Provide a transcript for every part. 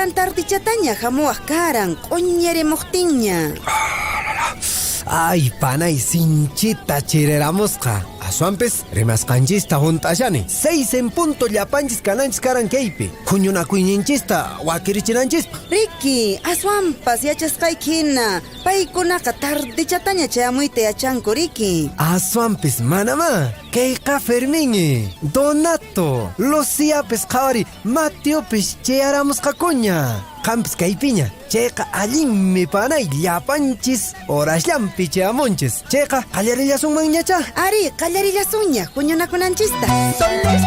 karan tardichatanya hamuaq karan q'uñirimuqtinña. Ay, panay, sinchita chireramusqa. Aswanpis rimasqanchista junt'ashani 6 en punto llapanchis kananchis karan kaypi huñunakuyninchista wakirichinanchista. Riki, aswanpas yachasqaykina paykunaqa tardichatanya chayamuyta yachanku Riki. Aswanpis manama kayqa Ferminmi, Donato, Luciapis qhawari Mateopis chayaramusqakuña. Qampis kaypiña chayqa allinmi panay llapanchis horashllanpi chayamunchis. Chayqa qallarillasunmanñacha. Ari, qallarillasunña huñunakunanchista. Soles.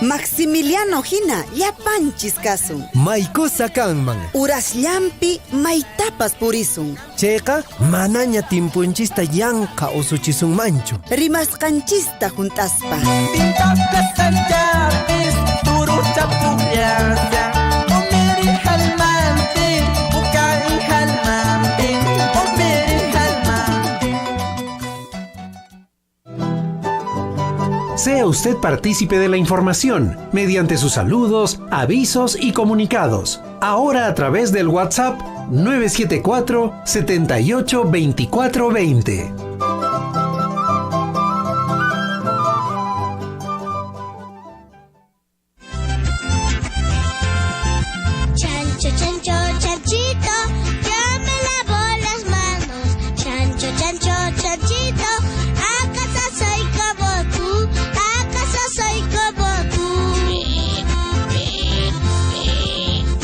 Maximiliano hina llapanchis kasun. Maykusa kanman. Urasllampi maytapas purisun. Chayqa manaña timpunchista yanqa usuchisunmanchu. Rimasqanchista juntaspa. Pintapas allapis turucha pullasa. Omeri halmante, ukay halmante, omeri halmante. Sea usted partícipe de la información mediante sus saludos, avisos y comunicados. Ahora a través del WhatsApp 974 78 24 20. Chancho, chancho, chanchito, yo me lavo las manos. Chancho, chancho, chanchito, ¿acaso soy como tú? ¿Acaso soy como tú?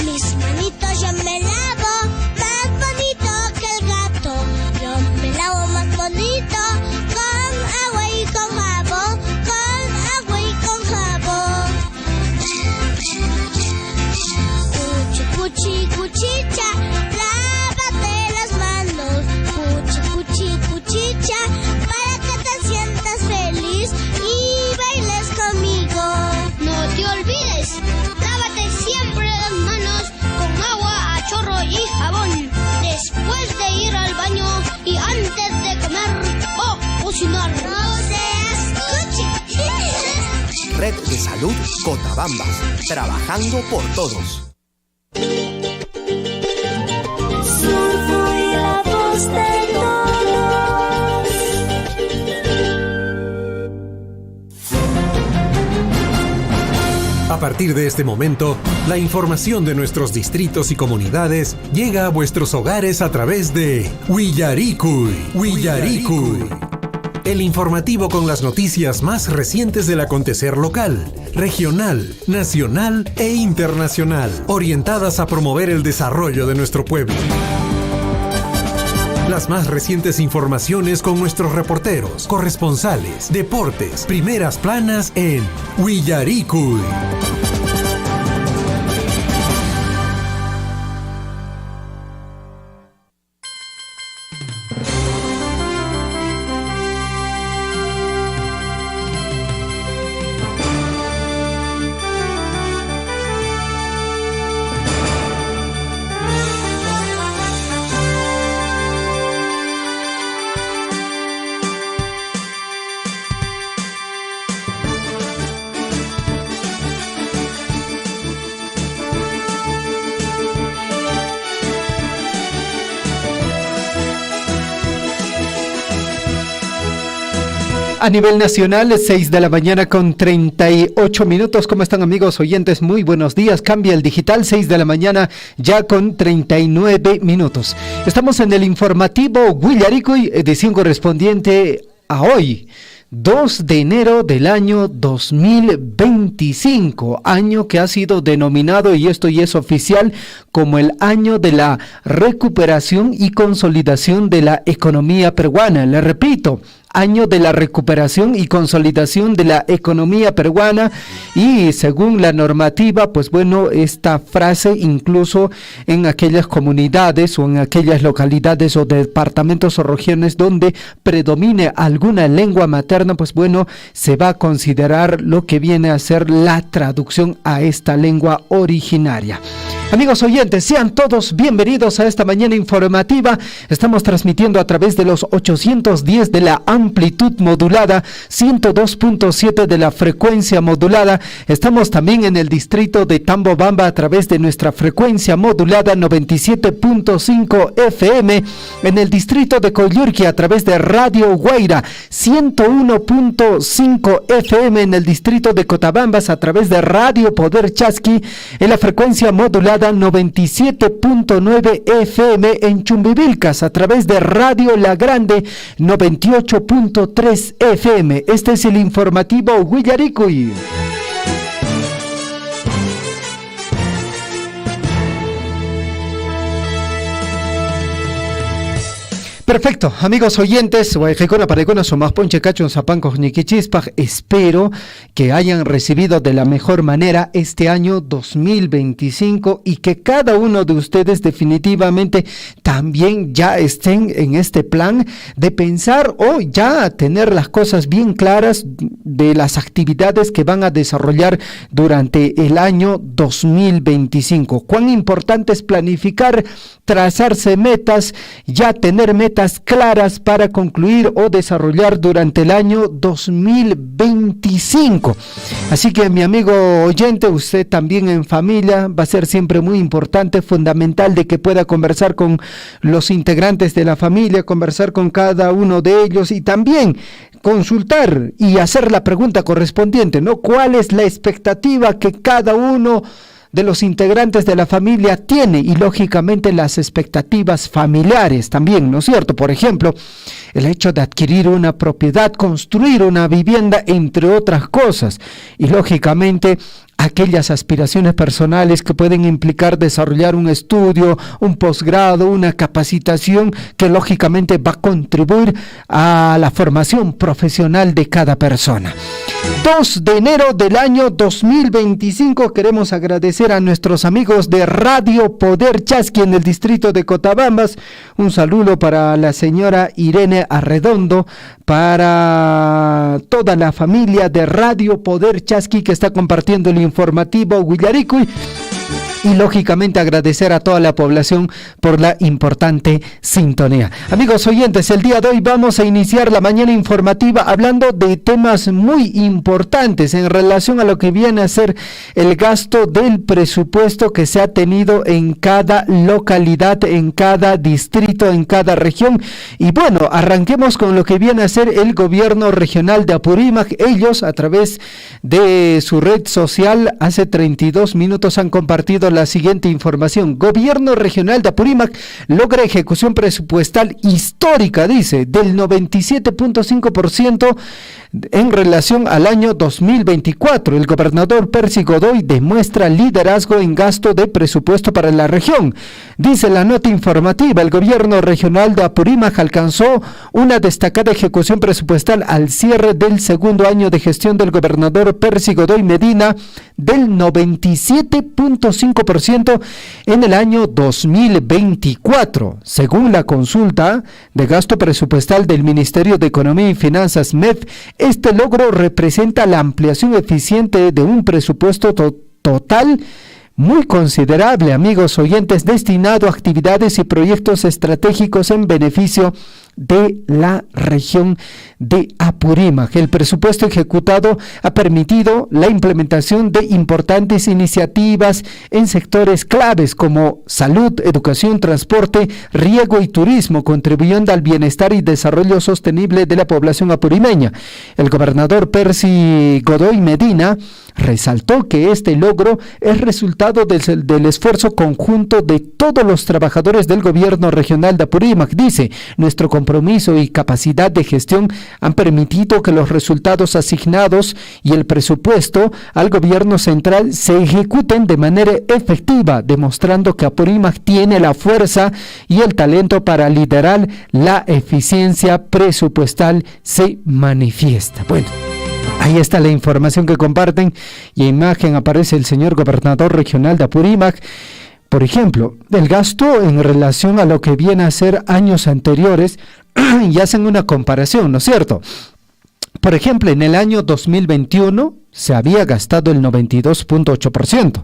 Mis manitos yo me lavo más bonito que el gato. Yo me lavo más bonito con agua y con jabón, con agua y con jabón. Cuchi, cuchicha, lávate las manos. Cuchi, cuchi, cuchicha, para que te sientas feliz y bailes conmigo. No te olvides, lávate siempre las manos con agua a chorro y jabón. Después de ir al baño y antes de comer o cocinar. No seas cuchi. Red de Salud Cotabambas, trabajando por todos. Soy la voz de todos. A partir de este momento, la información de nuestros distritos y comunidades llega a vuestros hogares a través de Willaricui. El informativo con las noticias más recientes del acontecer local, regional, nacional e internacional, orientadas a promover el desarrollo de nuestro pueblo. Las más recientes informaciones con nuestros reporteros, corresponsales, deportes, primeras planas en Willaricui. A nivel nacional, 6 de la mañana con 38 minutos. ¿Cómo están, amigos oyentes? Muy buenos días. Cambia el digital, 6 de la mañana ya con 39 minutos. Estamos en el informativo Willaricui, edición correspondiente a hoy, 2 de enero del año 2025, año que ha sido denominado, y esto ya es oficial, como el año de la recuperación y consolidación de la economía peruana. Le repito, año de la recuperación y consolidación de la economía peruana, y según la normativa, pues bueno, esta frase incluso en aquellas comunidades o en aquellas localidades o departamentos o regiones donde predomine alguna lengua materna, pues bueno, se va a considerar lo que viene a ser la traducción a esta lengua originaria. Amigos oyentes, sean todos bienvenidos a esta mañana informativa. Estamos transmitiendo a través de los 810 de la amplitud modulada, 102.7 de la frecuencia modulada. Estamos también en el distrito de Tambobamba a través de nuestra frecuencia modulada 97.5 FM. En el distrito de Coyurqui a través de Radio Guaira 101.5 FM. En el distrito de Cotabambas a través de Radio Poder Chasqui en la frecuencia modulada 97.9 FM, en Chumbivilcas a través de Radio La Grande 98.3 FM. Este es el informativo Huillaricui. Perfecto, amigos oyentes, espero que hayan recibido de la mejor manera este año 2025 y que cada uno de ustedes definitivamente también ya estén en este plan de pensar o ya tener las cosas bien claras de las actividades que van a desarrollar durante el año 2025. Cuán importante es planificar, trazarse metas, ya tener metas claras para concluir o desarrollar durante el año 2025. Así que, mi amigo oyente, usted también en familia va a ser siempre muy importante, fundamental de que pueda conversar con los integrantes de la familia, conversar con cada uno de ellos y también consultar y hacer la pregunta correspondiente, ¿no? ¿Cuál es la expectativa que cada uno de los integrantes de la familia tiene? Y lógicamente las expectativas familiares también, ¿no es cierto? Por ejemplo, el hecho de adquirir una propiedad, construir una vivienda, entre otras cosas. Y lógicamente aquellas aspiraciones personales que pueden implicar desarrollar un estudio, un posgrado, una capacitación que lógicamente va a contribuir a la formación profesional de cada persona. 2 de enero del año 2025, queremos agradecer a nuestros amigos de Radio Poder Chasqui en el distrito de Cotabambas. Un saludo para la señora Irene Arredondo, para toda la familia de Radio Poder Chasqui que está compartiendo el informativo Huillaricui. Y lógicamente agradecer a toda la población por la importante sintonía. Amigos oyentes, el día de hoy vamos a iniciar la mañana informativa hablando de temas muy importantes en relación a lo que viene a ser el gasto del presupuesto que se ha tenido en cada localidad, en cada distrito, en cada región. Y bueno, arranquemos con lo que viene a ser el gobierno regional de Apurímac. Ellos, a través de su red social, hace 32 minutos han compartido la siguiente información. Gobierno regional de Apurímac logra ejecución presupuestal histórica, dice, del 97.5% en relación al año 2024. El gobernador Percy Godoy demuestra liderazgo en gasto de presupuesto para la región. Dice la nota informativa, el gobierno regional de Apurímac alcanzó una destacada ejecución presupuestal al cierre del segundo año de gestión del gobernador Percy Godoy Medina del 97.5% en el año 2024. Según la consulta de gasto presupuestal del Ministerio de Economía y Finanzas, MEF, este logro representa la ampliación eficiente de un presupuesto total muy considerable, amigos oyentes, destinado a actividades y proyectos estratégicos en beneficio de la región de Apurímac. El presupuesto ejecutado ha permitido la implementación de importantes iniciativas en sectores claves como salud, educación, transporte, riego y turismo, contribuyendo al bienestar y desarrollo sostenible de la población apurimeña. El gobernador Percy Godoy Medina resaltó que este logro es resultado del esfuerzo conjunto de todos los trabajadores del gobierno regional de Apurímac. Dice, nuestro compromiso y capacidad de gestión han permitido que los resultados asignados y el presupuesto al gobierno central se ejecuten de manera efectiva, demostrando que Apurímac tiene la fuerza y el talento para liderar la eficiencia presupuestal se manifiesta. Bueno, ahí está la información que comparten y en imagen aparece el señor gobernador regional de Apurímac. Por ejemplo, el gasto en relación a lo que viene a ser años anteriores y hacen una comparación, ¿no es cierto? Por ejemplo, en el año 2021 se había gastado el 92.8%.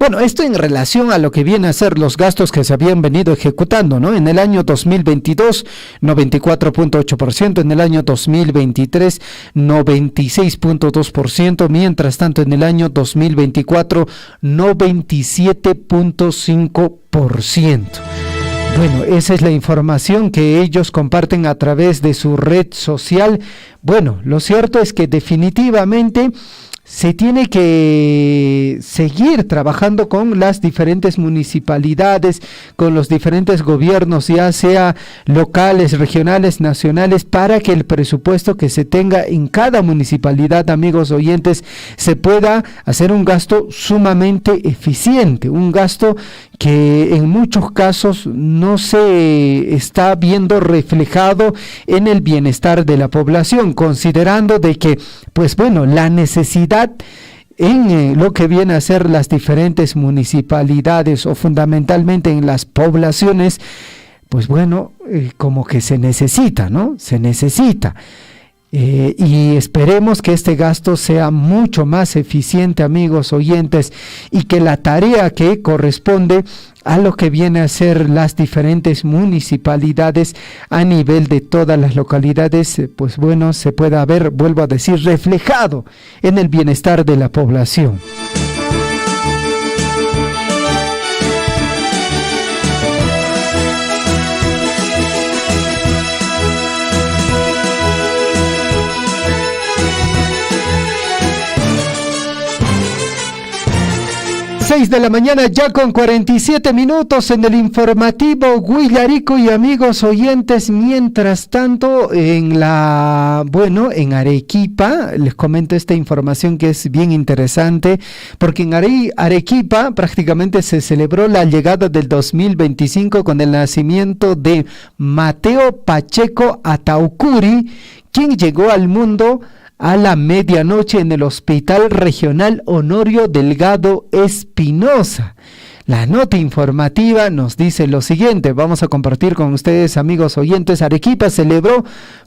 Bueno, esto en relación a lo que viene a ser los gastos que se habían venido ejecutando, ¿no? En el año 2022, 94.8%, en el año 2023, 96.2%, mientras tanto en el año 2024, 97.5%. Bueno, esa es la información que ellos comparten a través de su red social. Bueno, lo cierto es que definitivamente se tiene que seguir trabajando con las diferentes municipalidades, con los diferentes gobiernos, ya sea locales, regionales, nacionales, para que el presupuesto que se tenga en cada municipalidad, amigos oyentes, se pueda hacer un gasto sumamente eficiente, un gasto que en muchos casos no se está viendo reflejado en el bienestar de la población, considerando de que, pues bueno, la necesidad en lo que viene a ser las diferentes municipalidades o fundamentalmente en las poblaciones, pues bueno, como que se necesita, ¿no? Se necesita. Y esperemos que este gasto sea mucho más eficiente, amigos oyentes, y que la tarea que corresponde a lo que viene a ser las diferentes municipalidades a nivel de todas las localidades, pues bueno, se pueda ver, vuelvo a decir, reflejado en el bienestar de la población. 6 de la mañana ya con 47 minutos en el informativo Huillarico y amigos oyentes. Mientras tanto, en Arequipa, les comento esta información que es bien interesante, porque en Arequipa prácticamente se celebró la llegada del 2025 con el nacimiento de Mateo Pacheco Ataucuri, quien llegó al mundo a la medianoche en el Hospital Regional Honorio Delgado Espinosa. La nota informativa nos dice lo siguiente, vamos a compartir con ustedes, amigos oyentes. Arequipa celebró,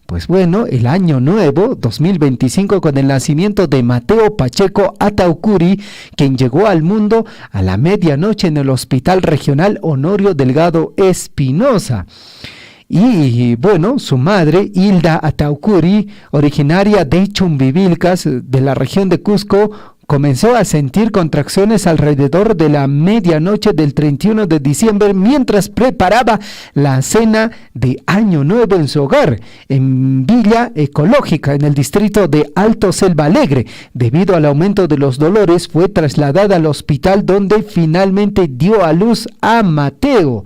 pues bueno, el año nuevo 2025 con el nacimiento de Mateo Pacheco Ataucuri, quien llegó al mundo a la medianoche en el Hospital Regional Honorio Delgado Espinosa. Y bueno, su madre, Hilda Ataucuri, originaria de Chumbivilcas, de la región de Cusco, comenzó a sentir contracciones alrededor de la medianoche del 31 de diciembre mientras preparaba la cena de Año Nuevo en su hogar, en Villa Ecológica, en el distrito de Alto Selva Alegre. Debido al aumento de los dolores, fue trasladada al hospital donde finalmente dio a luz a Mateo.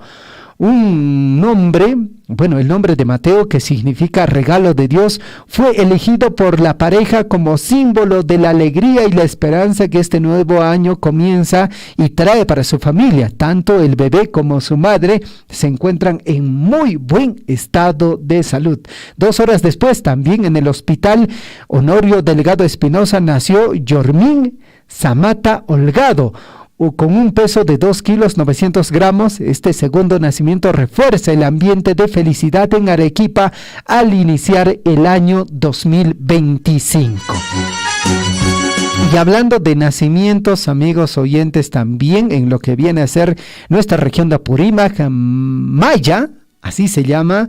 Un nombre, el nombre de Mateo, que significa regalo de Dios, fue elegido por la pareja como símbolo de la alegría y la esperanza que este nuevo año comienza y trae para su familia. Tanto el bebé como su madre se encuentran en muy buen estado de salud. 2 horas después, también en el Hospital Honorio Delgado Espinosa, nació Yormín Zamata Holgado, con un peso de 2 kilos 900 gramos. Este segundo nacimiento refuerza el ambiente de felicidad en Arequipa al iniciar el año 2025. Y hablando de nacimientos, amigos oyentes, también en lo que viene a ser nuestra región de Apurímac, Maya, así se llama,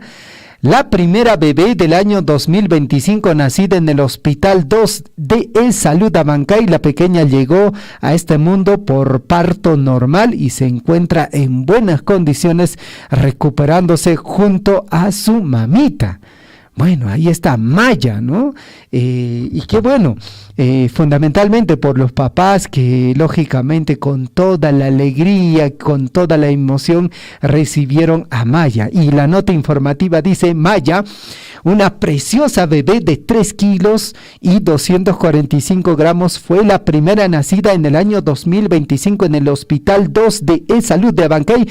la primera bebé del año 2025, nacida en el Hospital 2 de Salud Abancay. La pequeña llegó a este mundo por parto normal y se encuentra en buenas condiciones, recuperándose junto a su mamita. Bueno, ahí está Maya, ¿no? Y qué bueno, fundamentalmente por los papás que lógicamente con toda la alegría, con toda la emoción recibieron a Maya. Y la nota informativa dice: Maya, una preciosa bebé de 3 kilos y 245 gramos, fue la primera nacida en el año 2025 en el Hospital 2 de Salud de Abancay,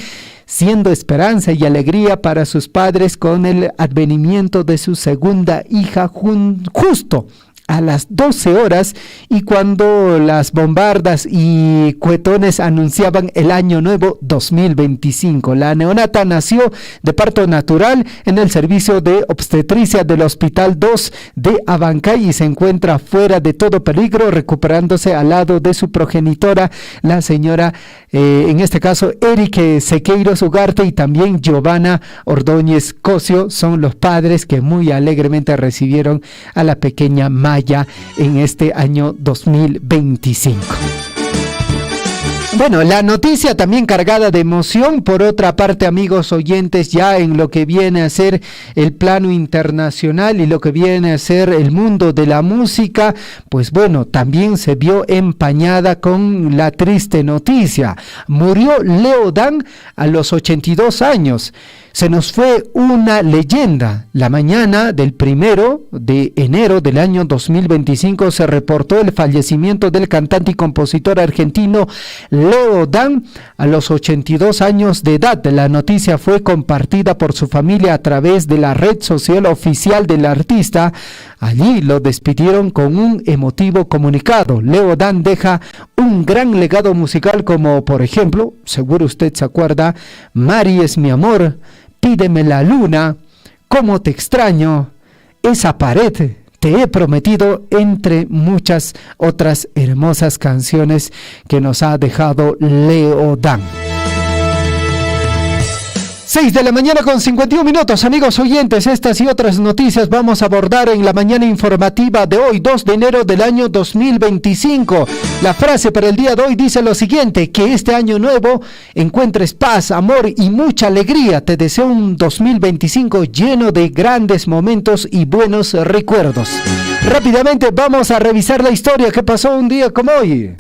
siendo esperanza y alegría para sus padres con el advenimiento de su segunda hija justo a las 12 horas y cuando las bombardas y cuetones anunciaban el año nuevo 2025. La neonata nació de parto natural en el servicio de obstetricia del Hospital 2 de Abancay y se encuentra fuera de todo peligro, recuperándose al lado de su progenitora, la señora, en este caso, Erique Sequeiros Ugarte y también Giovanna Ordóñez Cosio, son los padres que muy alegremente recibieron a la pequeña Maya en este año 2025. Bueno, la noticia también cargada de emoción, por otra parte, amigos oyentes, ya en lo que viene a ser el plano internacional y lo que viene a ser el mundo de la música, pues bueno, también se vio empañada con la triste noticia. Murió Leo Dan a los 82 años. Se nos fue una leyenda. La mañana del 1 de enero del año 2025 se reportó el fallecimiento del cantante y compositor argentino Leo Dan a los 82 años de edad. La noticia fue compartida por su familia a través de la red social oficial del artista. Allí lo despidieron con un emotivo comunicado. Leo Dan deja un gran legado musical como, por ejemplo, seguro usted se acuerda, Mari es mi amor, Pídeme la luna, Cómo te extraño, Esa pared, Te he prometido, entre muchas otras hermosas canciones que nos ha dejado Leo Dan. 6 de la mañana con 51 minutos, amigos oyentes, estas y otras noticias vamos a abordar en la mañana informativa de hoy, 2 de enero del año 2025. La frase para el día de hoy dice lo siguiente: que este año nuevo encuentres paz, amor y mucha alegría. Te deseo un 2025 lleno de grandes momentos y buenos recuerdos. Rápidamente vamos a revisar la historia que pasó un día como hoy.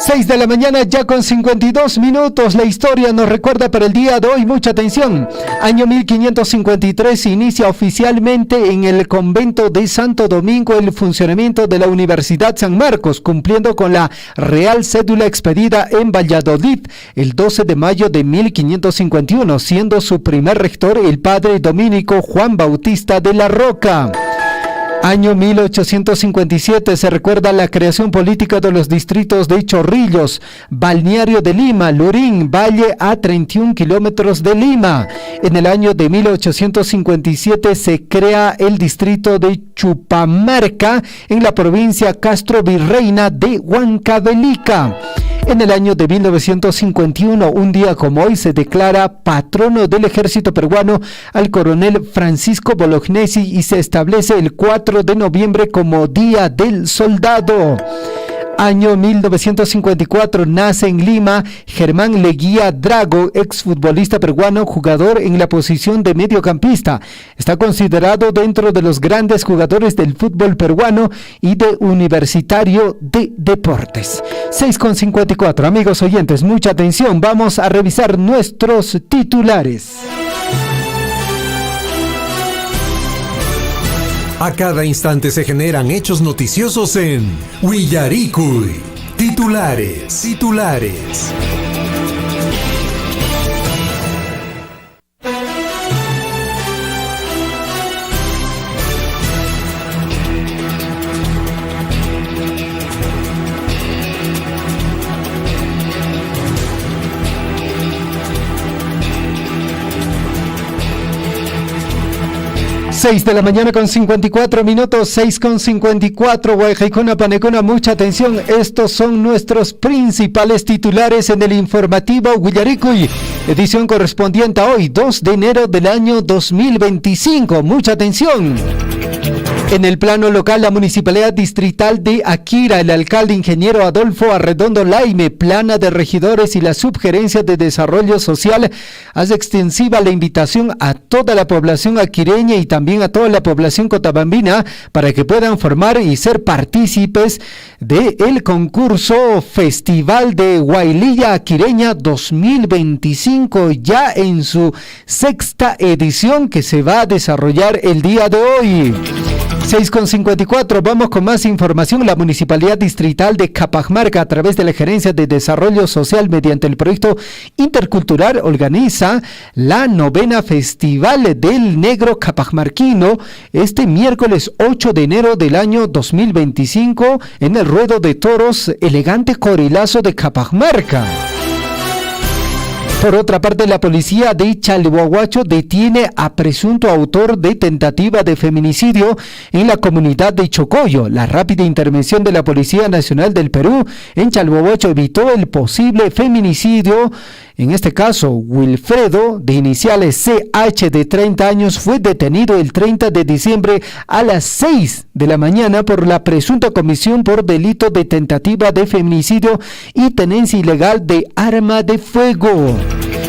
6 de la mañana ya con 52 minutos. La historia nos recuerda para el día de hoy. Mucha atención. Año 1553 se inicia oficialmente en el convento de Santo Domingo el funcionamiento de la Universidad San Marcos, cumpliendo con la Real Cédula expedida en Valladolid el 12 de mayo de 1551, siendo su primer rector el padre dominico Juan Bautista de la Roca. Año 1857 se recuerda la creación política de los distritos de Chorrillos, Balneario de Lima, Lurín, Valle a 31 kilómetros de Lima. En el año de 1857 se crea el distrito de Chupamarca en la provincia Castro Virreina de Huancavelica. En el año de 1951, un día como hoy, se declara patrono del ejército peruano al coronel Francisco Bolognesi y se establece el 4 de noviembre como Día del Soldado. Año 1954, nace en Lima Germán Leguía Drago, exfutbolista peruano, jugador en la posición de mediocampista. Está considerado dentro de los grandes jugadores del fútbol peruano y de Universitario de Deportes. 6:54, amigos oyentes, mucha atención, vamos a revisar nuestros titulares. A cada instante se generan hechos noticiosos en Willaricui. Titulares. 6 de la mañana con 54 minutos, 6:54, Guayjaicuna, Panecona, mucha atención, estos son nuestros principales titulares en el informativo Willaricui, edición correspondiente a hoy, 2 de enero del año 2025, mucha atención. En el plano local, la Municipalidad Distrital de Akira, el alcalde ingeniero Adolfo Arredondo Laime, plana de regidores y la Subgerencia de Desarrollo Social hace extensiva la invitación a toda la población aquireña y también a toda la población cotabambina para que puedan formar y ser partícipes del concurso Festival de Huaylilla Aquireña 2025, ya en su 6ª edición que se va a desarrollar el día de hoy. 6:54, vamos con más información. La Municipalidad Distrital de Cajamarca, a través de la Gerencia de Desarrollo Social, mediante el proyecto intercultural, organiza la 9ª Festival del Negro Cajamarquino este miércoles 8 de enero del año 2025 en el Ruedo de Toros Elegante Corilazo de Cajamarca. Por otra parte, la policía de Chalhuahuacho detiene a presunto autor de tentativa de feminicidio en la comunidad de Chocoyo. La rápida intervención de la Policía Nacional del Perú en Chalhuahuacho evitó el posible feminicidio. En este caso, Wilfredo, de iniciales CH, de 30 años, fue detenido el 30 de diciembre a las 6 de la mañana por la presunta comisión por delito de tentativa de feminicidio y tenencia ilegal de arma de fuego.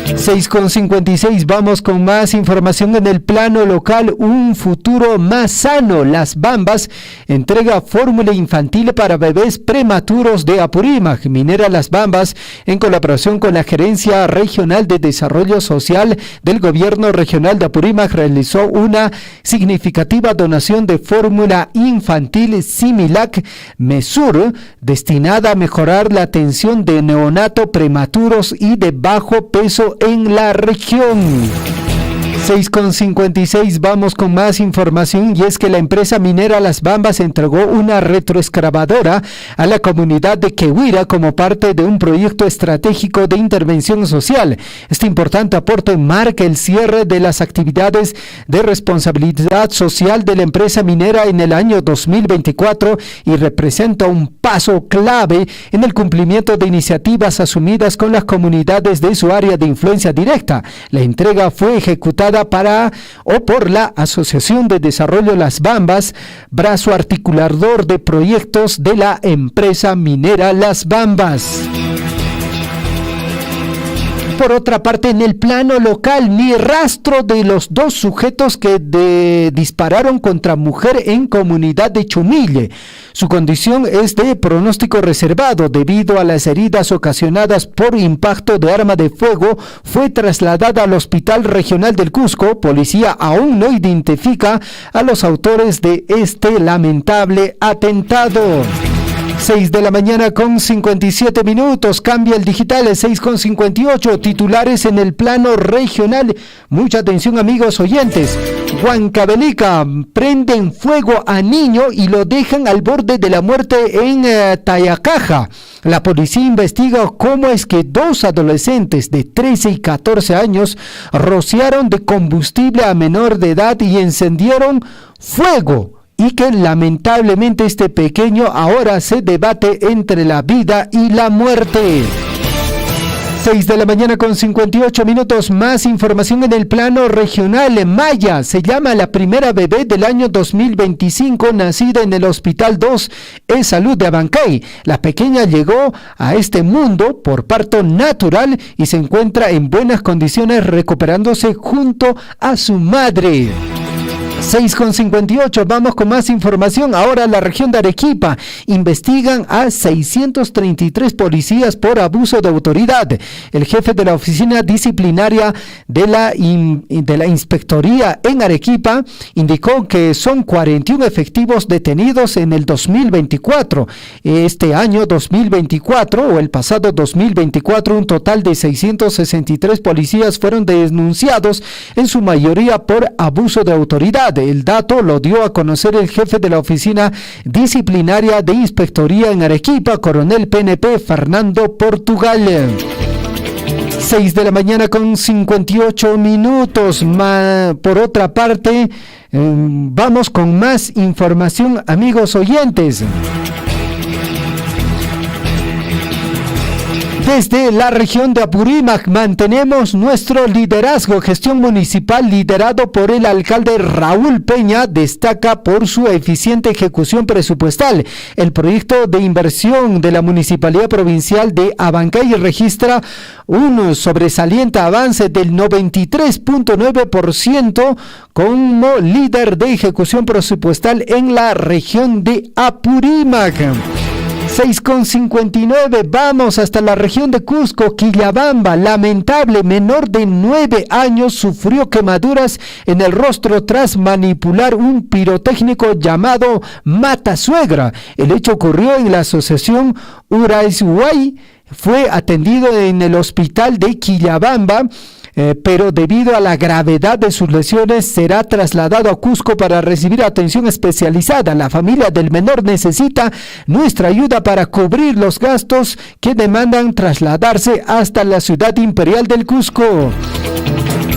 6:56, vamos con más información en el plano local. Un futuro más sano. Las Bambas entrega fórmula infantil para bebés prematuros de Apurímac. Minera Las Bambas, en colaboración con la Gerencia Regional de Desarrollo Social del Gobierno Regional de Apurímac, realizó una significativa donación de fórmula infantil Similac Mesur, destinada a mejorar la atención de neonato prematuros y de bajo peso en la región. 6:56, vamos con más información, y es que la empresa minera Las Bambas entregó una retroexcavadora a la comunidad de Quehuira como parte de un proyecto estratégico de intervención social. Este importante aporte marca el cierre de las actividades de responsabilidad social de la empresa minera en el año 2024 y representa un paso clave en el cumplimiento de iniciativas asumidas con las comunidades de su área de influencia directa. La entrega fue ejecutada por la Asociación de Desarrollo Las Bambas, brazo articulador de proyectos de la empresa minera Las Bambas. Por otra parte, en el plano local, ni rastro de los 2 sujetos que dispararon contra mujer en comunidad de Chumille. Su condición es de pronóstico reservado debido a las heridas ocasionadas por impacto de arma de fuego. Fue trasladada al Hospital Regional del Cusco. Policía aún no identifica a los autores de este lamentable atentado. 6 de la mañana con 57 minutos, cambia el digital, 6:58, titulares en el plano regional. Mucha atención, amigos oyentes. Huancavelica, prenden fuego a niño y lo dejan al borde de la muerte en Tayacaja. La policía investiga cómo es que 2 adolescentes de 13 y 14 años rociaron de combustible a menor de edad y encendieron fuego, y que lamentablemente este pequeño ahora se debate entre la vida y la muerte. 6 de la mañana con 58 minutos, más información en el plano regional. Maya se llama la primera bebé del año 2025, nacida en el Hospital 2 de Salud de Abancay. La pequeña llegó a este mundo por parto natural y se encuentra en buenas condiciones, recuperándose junto a su madre. 6:58, vamos con más información. Ahora la región de Arequipa, investigan a 633 policías por abuso de autoridad. El jefe de la oficina disciplinaria de la inspectoría en Arequipa indicó que son 41 efectivos detenidos en el 2024. Este año 2024 o el pasado 2024, un total de 663 policías fueron denunciados, en su mayoría por abuso de autoridad. El dato lo dio a conocer el jefe de la oficina disciplinaria de inspectoría en Arequipa, coronel PNP Fernando Portugal. 6 de la mañana con 58 minutos. Por otra parte, vamos con más información, amigos oyentes. Desde la región de Apurímac mantenemos nuestro liderazgo. Gestión municipal liderado por el alcalde Raúl Peña destaca por su eficiente ejecución presupuestal. El proyecto de inversión de la Municipalidad Provincial de Abancay registra un sobresaliente avance del 93.9% como líder de ejecución presupuestal en la región de Apurímac. 6:59, vamos hasta la región de Cusco, Quillabamba. Lamentable, menor de 9 años sufrió quemaduras en el rostro tras manipular un pirotécnico llamado Matasuegra. El hecho ocurrió en la asociación Uraizhuay. Fue atendido en el hospital de Quillabamba, pero debido a la gravedad de sus lesiones será trasladado a Cusco para recibir atención especializada. La familia del menor necesita nuestra ayuda para cubrir los gastos que demandan trasladarse hasta la ciudad imperial del Cusco.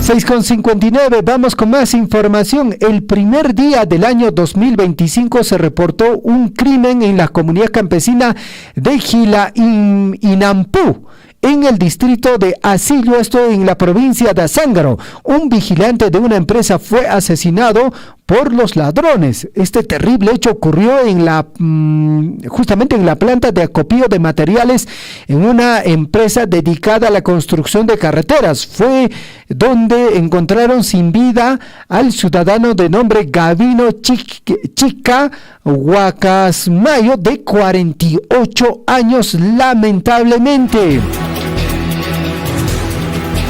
6:59, vamos con más información. El primer día del año 2025 se reportó un crimen en la comunidad campesina de Inampú, en el distrito de Asillo, esto en la provincia de Azángaro. Un vigilante de una empresa fue asesinado por los ladrones. Este terrible hecho ocurrió justamente en la planta de acopio de materiales en una empresa dedicada a la construcción de carreteras. Fue donde encontraron sin vida al ciudadano de nombre Gavino Chica Huacasmayo, de 48 años, lamentablemente.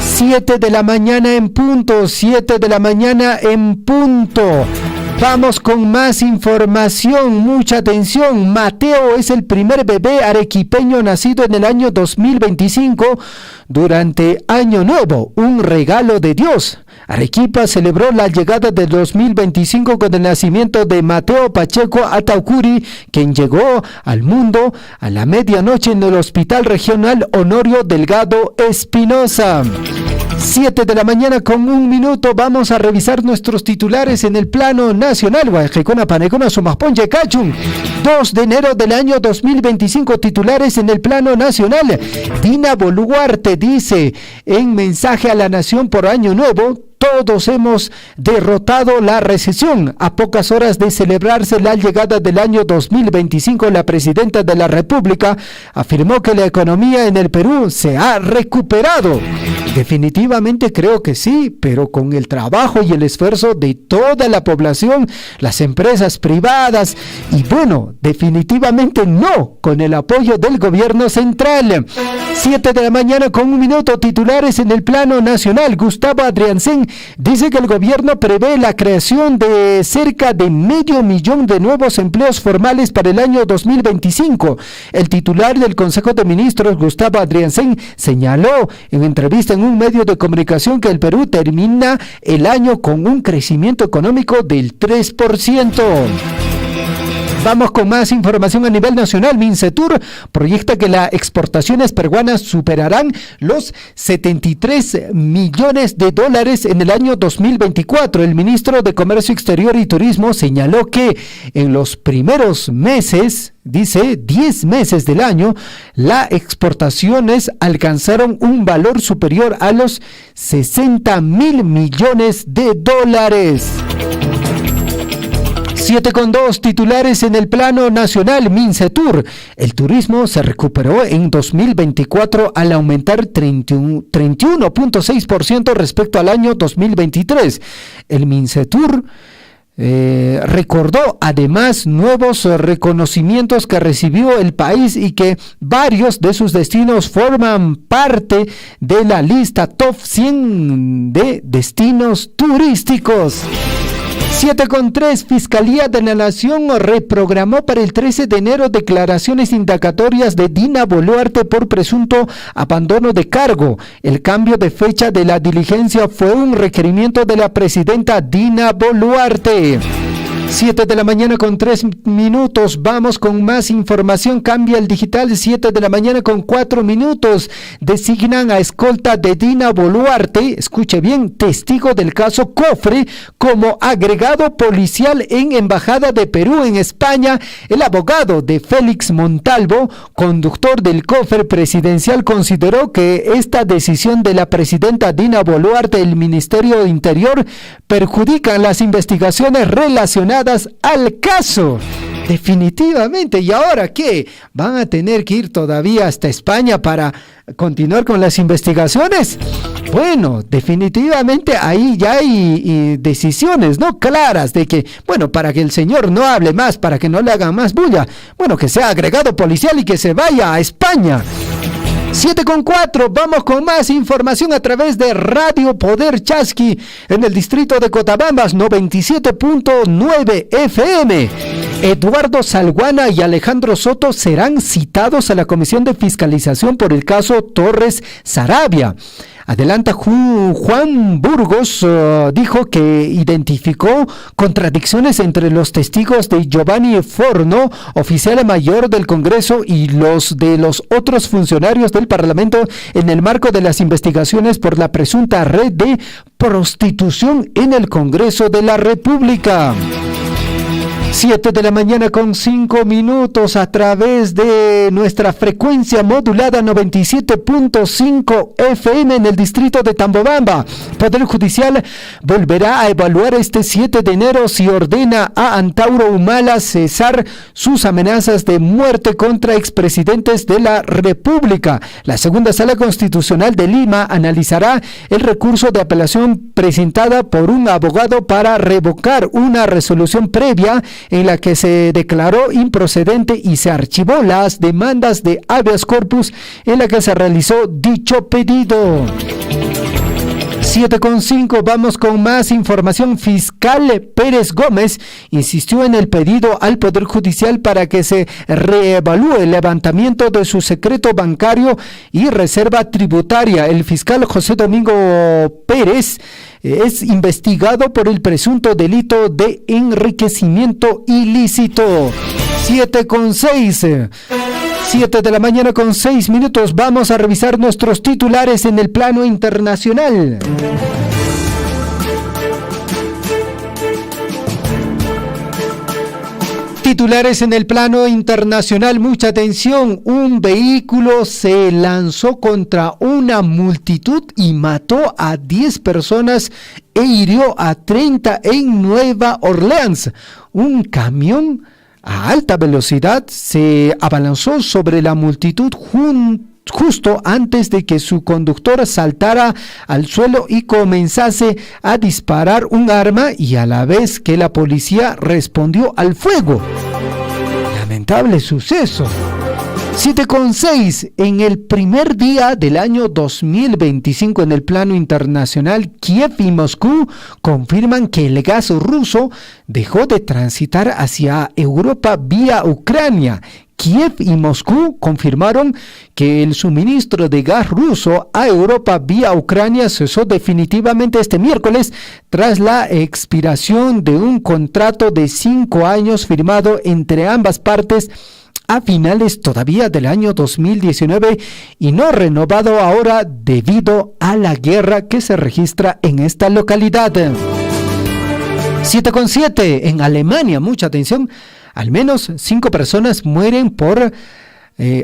7 de la mañana en punto, 7 de la mañana en punto. Vamos con más información, mucha atención. Mateo es el primer bebé arequipeño nacido en el año 2025 durante Año Nuevo, un regalo de Dios. Arequipa celebró la llegada del 2025 con el nacimiento de Mateo Pacheco Ataucuri, quien llegó al mundo a la medianoche en el Hospital Regional Honorio Delgado Espinosa. 7 de la mañana con 1 minuto, vamos a revisar nuestros titulares en el plano nacional. 2 de enero del año 2025, titulares en el plano nacional. Dina Boluarte dice en mensaje a la nación por Año Nuevo: todos hemos derrotado la recesión. A pocas horas de celebrarse la llegada del año 2025, la presidenta de la República afirmó que la economía en el Perú se ha recuperado. Definitivamente creo que sí, pero con el trabajo y el esfuerzo de toda la población, las empresas privadas y bueno, definitivamente no con el apoyo del gobierno central. 7 de la mañana con 1 minuto, titulares en el plano nacional. Gustavo Adriancén dice que el gobierno prevé la creación de cerca de 500,000 de nuevos empleos formales para el año 2025. El titular del Consejo de Ministros, Gustavo Adriancén, señaló en entrevista en un medio de comunicación que el Perú termina el año con un crecimiento económico del 3%. Vamos con más información a nivel nacional. Mincetur proyecta que las exportaciones peruanas superarán los 73 millones de dólares en el año 2024. El ministro de Comercio Exterior y Turismo señaló que en los primeros meses, dice 10 meses del año, las exportaciones alcanzaron un valor superior a los 60,000 millones de dólares. 7:2, titulares en el plano nacional. Mincetur: el turismo se recuperó en 2024 al aumentar 31.6% respecto al año 2023. El Mincetur recordó además nuevos reconocimientos que recibió el país y que varios de sus destinos forman parte de la lista top 100 de destinos turísticos. 7:3, Fiscalía de la Nación reprogramó para el 13 de enero declaraciones indagatorias de Dina Boluarte por presunto abandono de cargo. El cambio de fecha de la diligencia fue un requerimiento de la presidenta Dina Boluarte. 7 de la mañana con 3 minutos, vamos con más información. Cambia el digital. 7 de la mañana con 4 minutos, designan a escolta de Dina Boluarte, escuche bien, testigo del caso Cofre, como agregado policial en Embajada de Perú en España. El abogado de Félix Montalvo, conductor del Cofre presidencial, consideró que esta decisión de la presidenta Dina Boluarte del Ministerio de Interior perjudican las investigaciones relacionadas al caso. definitivamente. ¿Y ahora qué? ¿Van a tener que ir todavía hasta España para continuar con las investigaciones? Bueno, definitivamente ahí ya hay decisiones, ¿no? Claras de que, bueno, para que el señor no hable más, para que no le hagan más bulla, bueno, que sea agregado policial y que se vaya a España. 7:04, vamos con más información a través de Radio Poder Chasqui en el distrito de Cotabambas, 97.9 FM. Eduardo Salguana y Alejandro Soto serán citados a la Comisión de Fiscalización por el caso Torres Sarabia. Adelanta Juan Burgos, dijo que identificó contradicciones entre los testigos de Giovanni Forno, oficial mayor del Congreso, y los de los otros funcionarios del Parlamento en el marco de las investigaciones por la presunta red de prostitución en el Congreso de la República. 7:05 a través de nuestra frecuencia modulada 97.5 FM en el distrito de Tambobamba. Poder Judicial volverá a evaluar este 7 de enero si ordena a Antauro Humala cesar sus amenazas de muerte contra expresidentes de la República. La segunda Sala Constitucional de Lima analizará el recurso de apelación presentada por un abogado para revocar una resolución previa en la que se declaró improcedente y se archivó las demandas de habeas corpus en la que se realizó dicho pedido. 7:05, vamos con más información. Fiscal Pérez Gómez insistió en el pedido al Poder Judicial para que se reevalúe el levantamiento de su secreto bancario y reserva tributaria. El fiscal José Domingo Pérez es investigado por el presunto delito de enriquecimiento ilícito. 7:06. 7:06. Vamos a revisar nuestros titulares en el plano internacional. Titulares en el plano internacional, mucha atención. Un vehículo se lanzó contra una multitud y mató a 10 personas e hirió a 30 en Nueva Orleans. Un camión a alta velocidad se abalanzó sobre la multitud justo antes de que su conductor saltara al suelo y comenzase a disparar un arma, y a la vez que la policía respondió al fuego. Lamentable suceso. 7:06. En el primer día del año 2025 en el plano internacional, Kiev y Moscú confirman que el gas ruso dejó de transitar hacia Europa vía Ucrania. Kiev y Moscú confirmaron que el suministro de gas ruso a Europa vía Ucrania cesó definitivamente este miércoles tras la expiración de un contrato de 5 años firmado entre ambas partes a finales todavía del año 2019 y no renovado ahora debido a la guerra que se registra en esta localidad. 7:07. En Alemania, mucha atención. Al menos 5 personas mueren por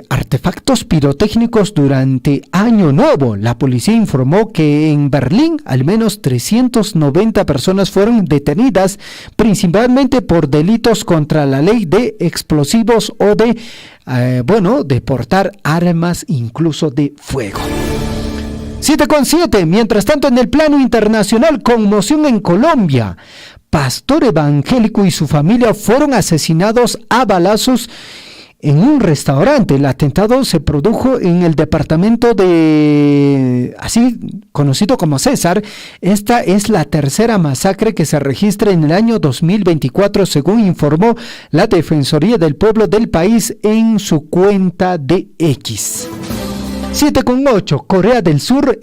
artefactos pirotécnicos durante Año Nuevo. La policía informó que en Berlín al menos 390 personas fueron detenidas, principalmente por delitos contra la ley de explosivos o de portar armas incluso de fuego. 7:07. Mientras tanto, en el plano internacional, conmoción en Colombia. Pastor evangélico y su familia fueron asesinados a balazos en un restaurante. El atentado se produjo en el departamento así conocido como César. Esta es la tercera masacre que se registra en el año 2024, según informó la Defensoría del Pueblo del país en su cuenta de X. 7:08. Corea del Sur,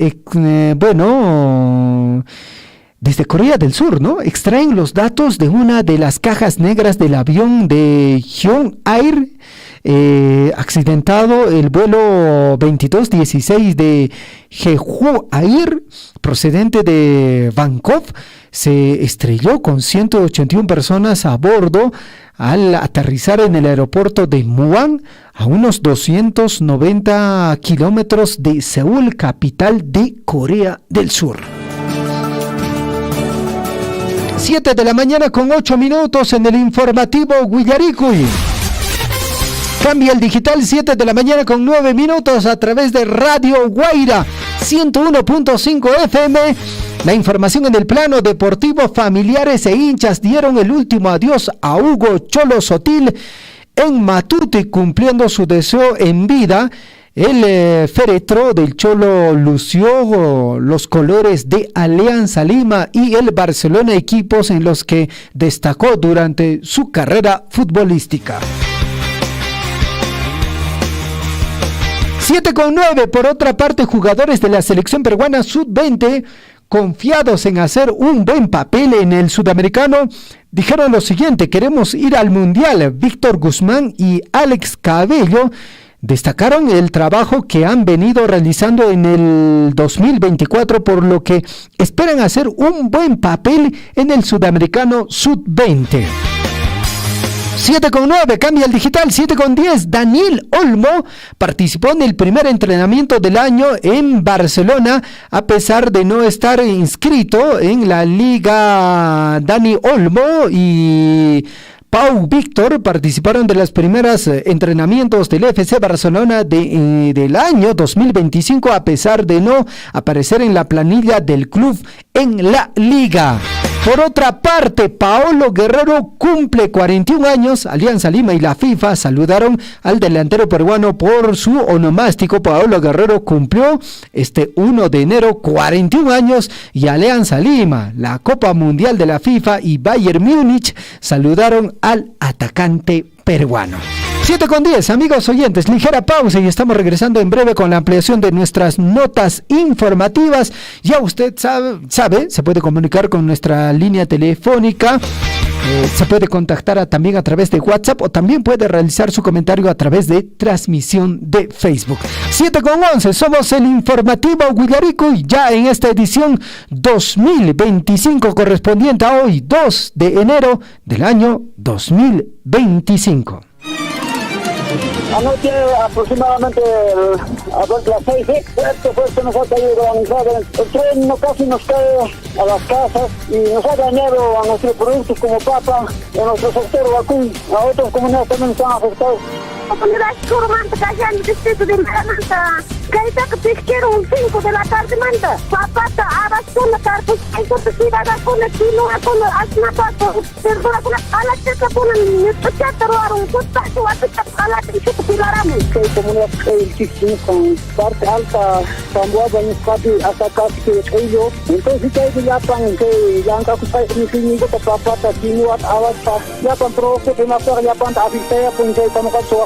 desde Corea del Sur, ¿no? Extraen los datos de una de las cajas negras del avión de Hyun Air, accidentado el vuelo 2216 de Jeju Air, procedente de Bangkok. Se estrelló con 181 personas a bordo al aterrizar en el aeropuerto de Muan, a unos 290 kilómetros de Seúl, capital de Corea del Sur. 7 de la mañana con 8 minutos en el informativo Guillaricuy. Cambia el digital, 7 de la mañana con 9 minutos a través de Radio Guaira 101.5 FM. La información en el plano deportivo: familiares e hinchas dieron el último adiós a Hugo Cholo Sotil en Matute, cumpliendo su deseo en vida. El féretro del Cholo lució los colores de Alianza Lima y el Barcelona, equipos en los que destacó durante su carrera futbolística. 7:9. Por otra parte, jugadores de la selección peruana sub-20, confiados en hacer un buen papel en el sudamericano, dijeron lo siguiente: queremos ir al mundial. Víctor Guzmán y Alex Cabello destacaron el trabajo que han venido realizando en el 2024, por lo que esperan hacer un buen papel en el sudamericano sub-20. 7:9, cambia el digital, 7:10. Daniel Olmo participó en el primer entrenamiento del año en Barcelona, a pesar de no estar inscrito en la liga. Dani Olmo y Pau Víctor participaron de los primeros entrenamientos del FC Barcelona del año 2025, a pesar de no aparecer en la planilla del club en la liga. Por otra parte, Paolo Guerrero cumple 41 años. Alianza Lima y la FIFA saludaron al delantero peruano por su onomástico. Paolo Guerrero cumplió este 1 de enero 41 años y Alianza Lima, la Copa Mundial de la FIFA y Bayern Múnich saludaron al atacante peruano. 7:10, amigos oyentes, ligera pausa y estamos regresando en breve con la ampliación de nuestras notas informativas. Ya usted sabe, se puede comunicar con nuestra línea telefónica, se puede contactar también a través de WhatsApp, o también puede realizar su comentario a través de transmisión de Facebook. 7:11, somos el informativo Guillaricuy, ya en esta edición 2025, correspondiente a hoy, 2 de enero del año 2025. Anoche aproximadamente a las 6, fuerte nos ha caído granizada. El tren casi nos cae a las casas y nos ha dañado a nuestros productos como papa, en nuestro sector Huacuy. A otras comunidades también están afectados. Comunidad Curumanta, allá en el distrito de Maramanta. Caída que pesquero 5 de la tarde, manda. Papata, abas con la tarde, hay que decir, haga con el chino, con el asnapato. Perdona, con la checa, con el espectáculo, un contacto, a la checa, pilarame. Hay comunidad que con parte alta, Zamboada, hasta casi que ellos. Entonces, que ya pan, que ya han capaz de mi papata, chino, abas, ya pan pro, que me acuerdo, ya pan, asistea, pues ya estamos con su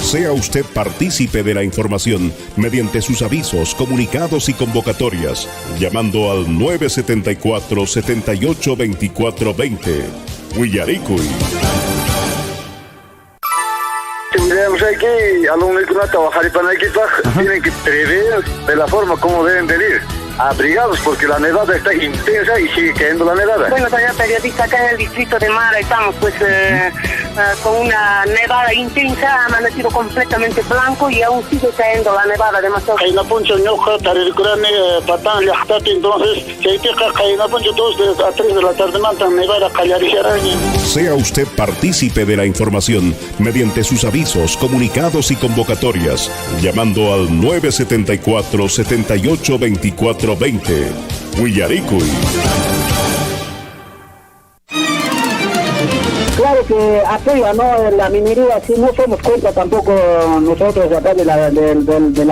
Sea usted partícipe de la información mediante sus avisos, comunicados y convocatorias, llamando al 974-782420. Guillaricuy. Tendríamos aquí alumnos que no trabajan para el equipo, tienen que prever de la forma como deben de ir. Abrigados porque la nevada está intensa y sigue cayendo la nevada. Bueno, señor periodista, acá en el distrito de Mara estamos pues con una nevada intensa, ha amanecido completamente blanco y aún sigue cayendo la nevada demasiado. Hay una puncha ñoja, tarircurane, patán, yajtate, entonces, si hay teja, hay una puncha 2 a 3 de la tarde, mantan nevada, callarisharaña. Sea usted partícipe de la información mediante sus avisos, comunicados y convocatorias, llamando al 974-782420. Guillaricuy. Claro que apoya, ¿no? La minería, si no somos contra tampoco nosotros acá de la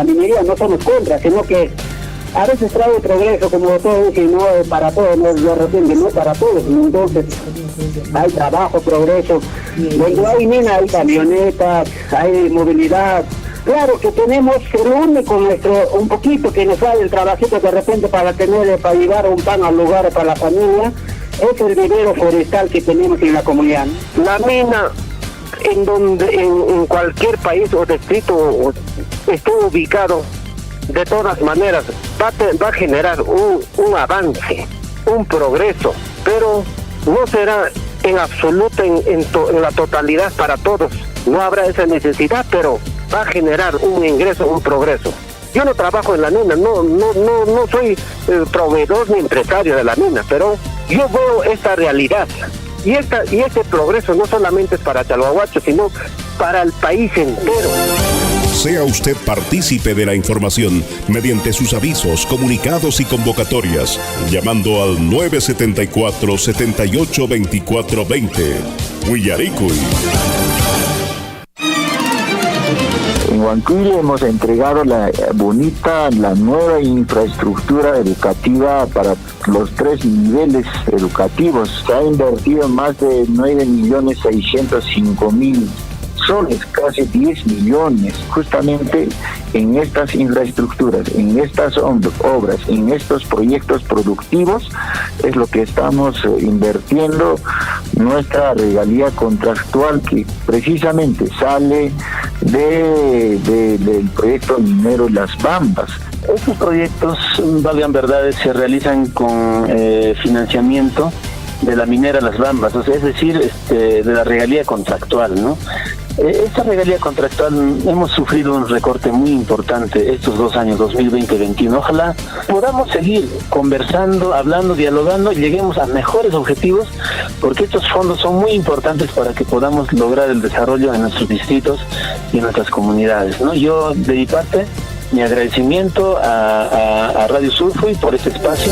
minería, no somos contra, sino que a veces trae progreso, como todo, que no para todos, no de repente, no para todos, entonces hay trabajo, progreso, donde hay mina, hay camionetas, hay movilidad. Claro que tenemos que reunir con un poquito que nos sale el trabajito de repente para llevar un pan al lugar para la familia, es el vivero forestal que tenemos en la comunidad. La mina, en cualquier país o distrito esté ubicado, de todas maneras va a generar un avance, un progreso, pero no será en absoluto en la totalidad para todos. No habrá esa necesidad, pero va a generar un ingreso, un progreso. Yo no trabajo en la mina, no soy proveedor ni empresario de la mina, pero yo veo esta realidad. Y este progreso no solamente es para Chalhuahuacho, sino para el país entero. Sea usted partícipe de la información mediante sus avisos, comunicados y convocatorias, llamando al 974-782420. Huillaricuy. En Huancuire hemos entregado la nueva infraestructura educativa para los 3 niveles educativos. Se ha invertido más de 9.605.000 soles, casi 10 millones, justamente en estas infraestructuras, en estas obras, en estos proyectos productivos, es lo que estamos invirtiendo nuestra regalía contractual, que precisamente sale del proyecto minero Las Bambas. Estos proyectos, valgan verdades, se realizan con financiamiento de la minera Las Bambas, o sea, es decir, de la regalía contractual, ¿no? Esta regalía contractual hemos sufrido un recorte muy importante estos 2 años, 2020-2021. Ojalá podamos seguir conversando, hablando, dialogando y lleguemos a mejores objetivos, porque estos fondos son muy importantes para que podamos lograr el desarrollo en nuestros distritos y en nuestras comunidades, ¿no? Yo, de mi parte, mi agradecimiento a Radio Surfui por este espacio.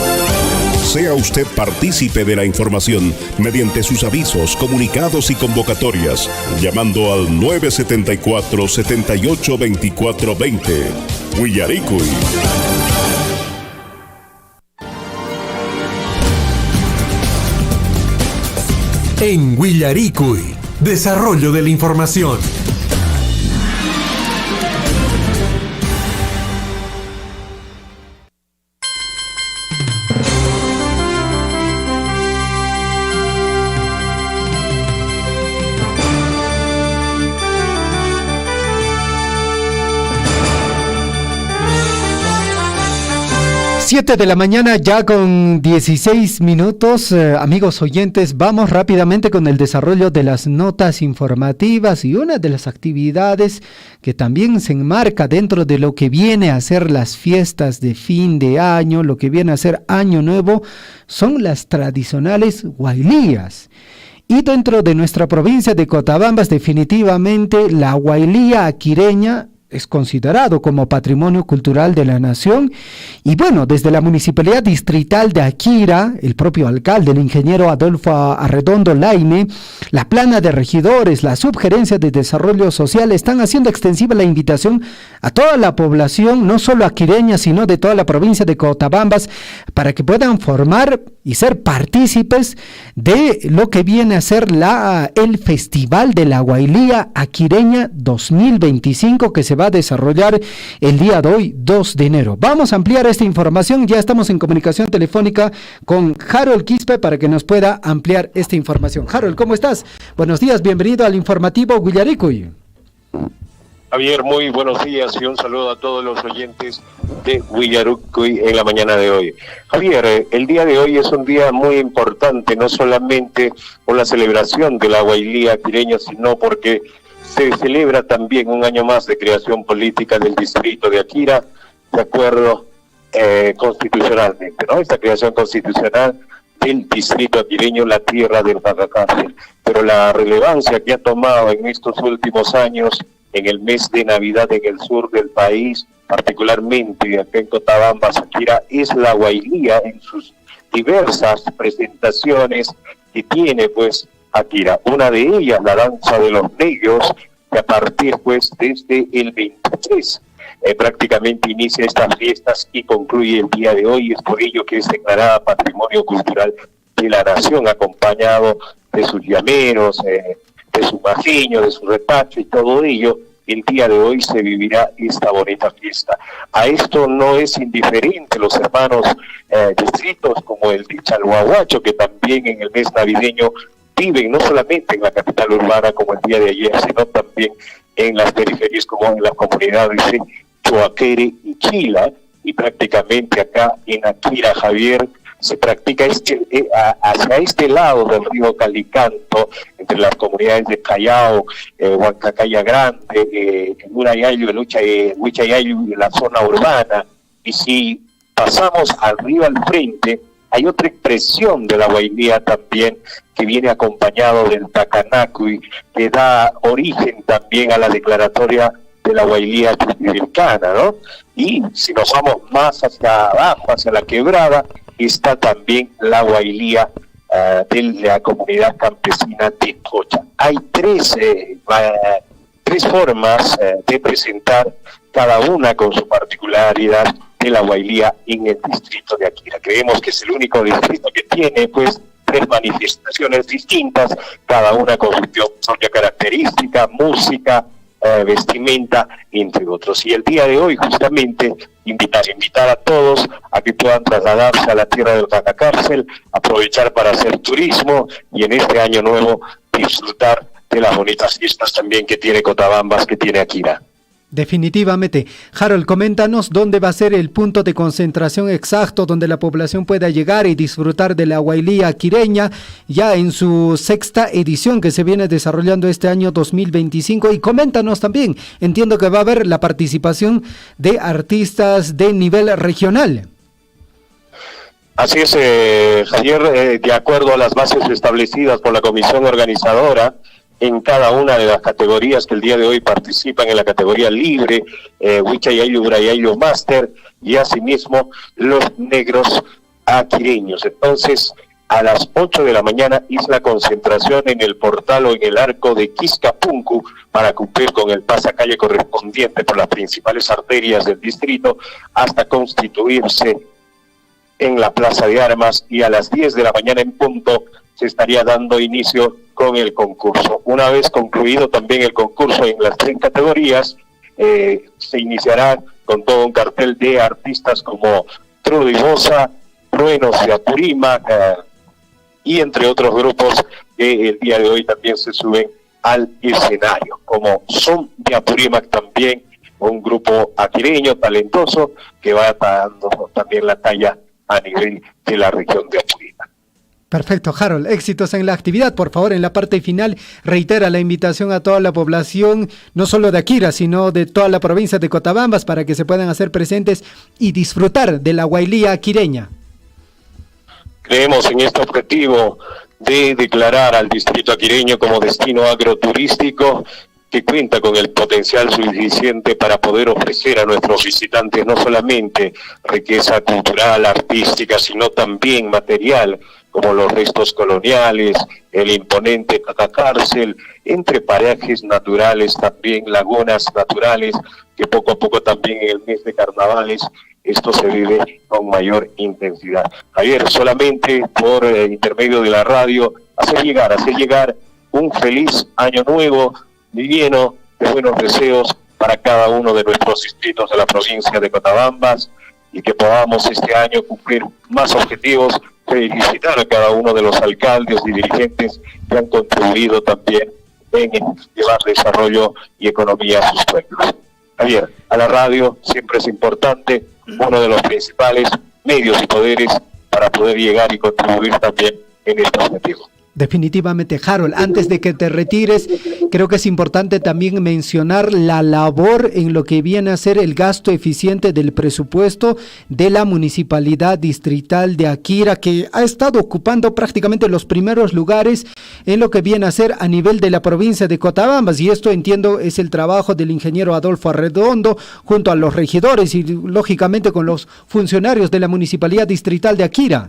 Sea usted partícipe de la información mediante sus avisos, comunicados y convocatorias, llamando al 974-782420. Huillaricuy. En Huillaricuy, desarrollo de la información. Siete de la mañana, ya con 16 minutos. Amigos oyentes, vamos rápidamente con el desarrollo de las notas informativas, y una de las actividades que también se enmarca dentro de lo que viene a ser las fiestas de fin de año, lo que viene a ser Año Nuevo, son las tradicionales huaylías. Y dentro de nuestra provincia de Cotabambas, definitivamente la huaylía aquireña es considerado como patrimonio cultural de la nación. Y bueno, desde la Municipalidad Distrital de Aquira, el propio alcalde, el ingeniero Adolfo Arredondo Laime, la plana de regidores, la subgerencia de desarrollo social, están haciendo extensiva la invitación a toda la población, no solo aquireña, sino de toda la provincia de Cotabambas, para que puedan formar y ser partícipes de lo que viene a ser el Festival de la Huaylía Aquireña 2025, que se va a desarrollar el día de hoy, 2 de enero. Vamos a ampliar esta información. Ya estamos en comunicación telefónica con Harold Quispe para que nos pueda ampliar esta información. Harold, ¿cómo estás? Buenos días, bienvenido al informativo Huillaricuy. Javier, muy buenos días y un saludo a todos los oyentes de Huillaricuy en la mañana de hoy. Javier, el día de hoy es un día muy importante, no solamente por la celebración de la Huaylía aquireña, sino porque se celebra también un año más de creación política del distrito de Aquira, de acuerdo constitucionalmente, ¿no? Esta creación constitucional del distrito aquireño, la tierra del Pacacárcel. Pero la relevancia que ha tomado en estos últimos años, en el mes de Navidad en el sur del país, particularmente acá en Cotabambas, Aquira, es la huaylía en sus diversas presentaciones que tiene pues Aquira. Una de ellas, la danza de los negros, que a partir pues desde el 23 prácticamente inicia estas fiestas y concluye el día de hoy. Es por ello que es declarada Patrimonio Cultural de la Nación, acompañado de sus llameros, de su majeño, de su repacho y todo ello. El día de hoy se vivirá esta bonita fiesta. A esto no es indiferente los hermanos distritos como el de Chalhuahuacho, que también en el mes navideño viven no solamente en la capital urbana como el día de ayer, sino también en las periferias como en las comunidades de Choaquere y Chila, y prácticamente acá en Aquira, Javier, se practica hacia este lado del río Calicanto, entre las comunidades de Callao, Huancacaya Grande, Murayayu, Huichayayu y la zona urbana. Y si pasamos al río al frente, hay otra expresión de la Huaylía también, que viene acompañado del Tacanacui, que da origen también a la declaratoria de la Huaylía Chuquibircana, ¿no? Y si nos vamos más hacia abajo, hacia la quebrada, está también la Huaylía de la comunidad campesina de Cocha. Hay tres formas de presentar, cada una con su particularidad, de la Huaylía en el distrito de Aquira. Creemos que es el único distrito que tiene, pues, tres manifestaciones distintas, cada una con su propia característica, música, vestimenta, entre otros. Y el día de hoy, justamente, invitar a todos a que puedan trasladarse a la tierra del Cacacárcel, aprovechar para hacer turismo y en este año nuevo disfrutar de las bonitas fiestas también que tiene Cotabambas, que tiene Aquira. Definitivamente. Harold, coméntanos dónde va a ser el punto de concentración exacto donde la población pueda llegar y disfrutar de la Huaylía aquireña ya en su 6ª edición que se viene desarrollando este año 2025. Y coméntanos también, entiendo que va a haber la participación de artistas de nivel regional. Así es, Javier, de acuerdo a las bases establecidas por la comisión organizadora, en cada una de las categorías que el día de hoy participan, en la categoría libre, Huichayayu, Urayayu Master, y asimismo los negros aquireños. Entonces, a las 8 de la mañana es la concentración en el portal o en el arco de Quiscapuncu para cumplir con el pasacalle correspondiente por las principales arterias del distrito hasta constituirse en la Plaza de Armas, y a las 10 de la mañana en punto se estaría dando inicio con el concurso. Una vez concluido también el concurso en las 3 categorías, se iniciará con todo un cartel de artistas como Trudy Bosa, Truenos de Apurímac, y entre otros grupos que el día de hoy también se suben al escenario, como Son de Apurímac también, un grupo aquireño talentoso que va dando también la talla a nivel de la región de Apurímac. Perfecto, Harold. Éxitos en la actividad. Por favor, en la parte final, reitera la invitación a toda la población, no solo de Aquira, sino de toda la provincia de Cotabambas, para que se puedan hacer presentes y disfrutar de la Huaylía aquireña. Creemos en este objetivo de declarar al distrito aquireño como destino agroturístico que cuenta con el potencial suficiente para poder ofrecer a nuestros visitantes no solamente riqueza cultural, artística, sino también material, como los restos coloniales, el imponente Cacacárcel, entre parajes naturales, también lagunas naturales, que poco a poco también en el mes de carnavales esto se vive con mayor intensidad. Javier, solamente por intermedio de la radio, hacer llegar un feliz año nuevo, lleno de buenos deseos para cada uno de nuestros distritos de la provincia de Cotabambas, y que podamos este año cumplir más objetivos. Felicitar a cada uno de los alcaldes y dirigentes que han contribuido también en llevar desarrollo y economía a sus pueblos. Javier, a la radio siempre es importante, uno de los principales medios y poderes para poder llegar y contribuir también en este objetivo. Definitivamente, Harold, antes de que te retires, creo que es importante también mencionar la labor en lo que viene a ser el gasto eficiente del presupuesto de la Municipalidad Distrital de Aquira, que ha estado ocupando prácticamente los primeros lugares en lo que viene a ser a nivel de la provincia de Cotabambas, y esto entiendo es el trabajo del ingeniero Adolfo Arredondo junto a los regidores y lógicamente con los funcionarios de la Municipalidad Distrital de Aquira.